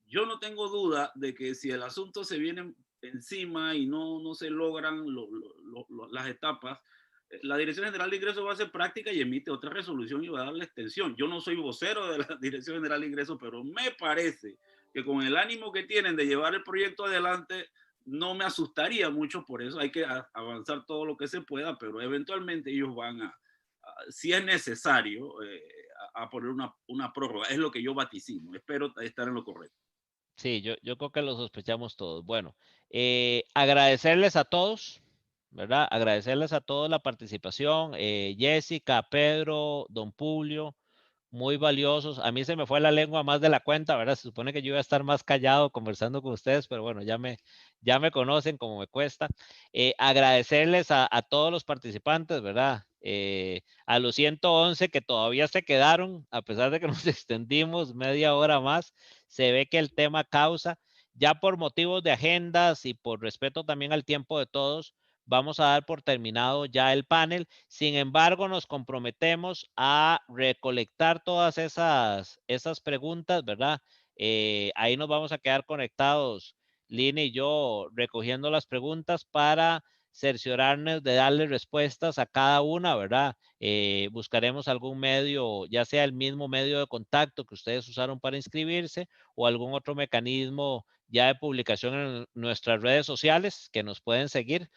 Yo no tengo duda de que si el asunto se viene encima y no se logran las etapas, la Dirección General de Ingresos va a hacer práctica y emite otra resolución y va a darle extensión. Yo no soy vocero de la Dirección General de Ingresos, pero me parece que con el ánimo que tienen de llevar el proyecto adelante, no me asustaría mucho. Por eso hay que avanzar todo lo que se pueda, pero eventualmente ellos van si es necesario, a poner una prórroga. Es lo que yo vaticino. Espero estar en lo correcto. Sí, yo creo que lo sospechamos todos. Bueno, agradecerles a todos, ¿verdad? Agradecerles a todos la participación. Jessica, Pedro, don Publio, muy valiosos. A mí se me fue la lengua más de la cuenta, ¿verdad? Se supone que yo iba a estar más callado conversando con ustedes, pero bueno, ya me conocen como me cuesta. Agradecerles a todos los participantes, ¿verdad? A los 111 que todavía se quedaron, a pesar de que nos extendimos media hora más, se ve que el tema causa. Ya por motivos de agendas y por respeto también al tiempo de todos, vamos a dar por terminado ya el panel. Sin embargo, nos comprometemos a recolectar todas esas preguntas, ¿verdad? Ahí nos vamos a quedar conectados, Lina y yo, recogiendo las preguntas para cerciorarnos de darle respuestas a cada una, ¿verdad? Buscaremos algún medio, ya sea el mismo medio de contacto que ustedes usaron para inscribirse o algún otro mecanismo ya de publicación en nuestras redes sociales que nos pueden seguir.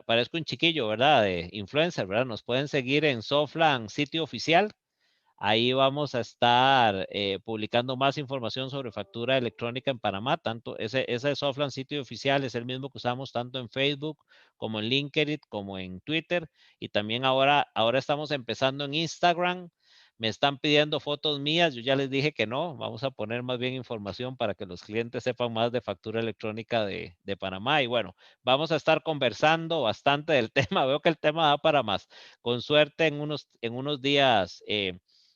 Parezco un chiquillo, ¿verdad? De influencer, ¿verdad? Nos pueden seguir en Soflan sitio oficial. Ahí vamos a estar publicando más información sobre factura electrónica en Panamá. Tanto ese Soflan sitio oficial es el mismo que usamos tanto en Facebook como en LinkedIn, como en Twitter. Y también ahora estamos empezando en Instagram. Me están pidiendo fotos mías. Yo ya les dije que no. Vamos a poner más bien información para que los clientes sepan más de factura electrónica de Panamá. Y bueno, vamos a estar conversando bastante del tema. Veo que el tema da para más. Con suerte en unos días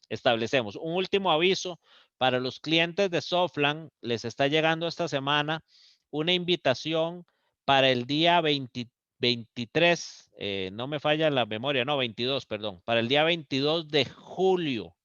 establecemos. Un último aviso para los clientes de Soflan, les está llegando esta semana una invitación para el día 23, no me falla la memoria, no, 22, perdón, para el día 22 de julio.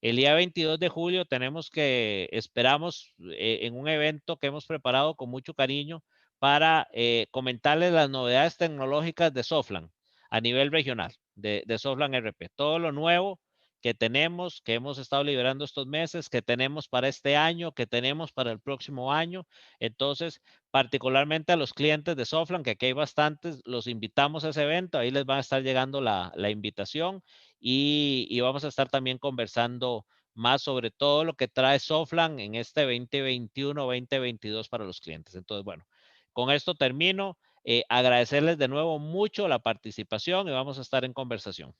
El día 22 de julio esperamos en un evento que hemos preparado con mucho cariño para comentarles las novedades tecnológicas de Soflan a nivel regional, de Soflan RP. Todo lo nuevo que tenemos, que hemos estado liberando estos meses, que tenemos para este año, que tenemos para el próximo año. Entonces, particularmente a los clientes de Soflan, que aquí hay bastantes, los invitamos a ese evento, ahí les va a estar llegando la invitación y vamos a estar también conversando más sobre todo lo que trae Soflan en este 2021-2022 para los clientes. Entonces, bueno, con esto termino. Agradecerles de nuevo mucho la participación y vamos a estar en conversación.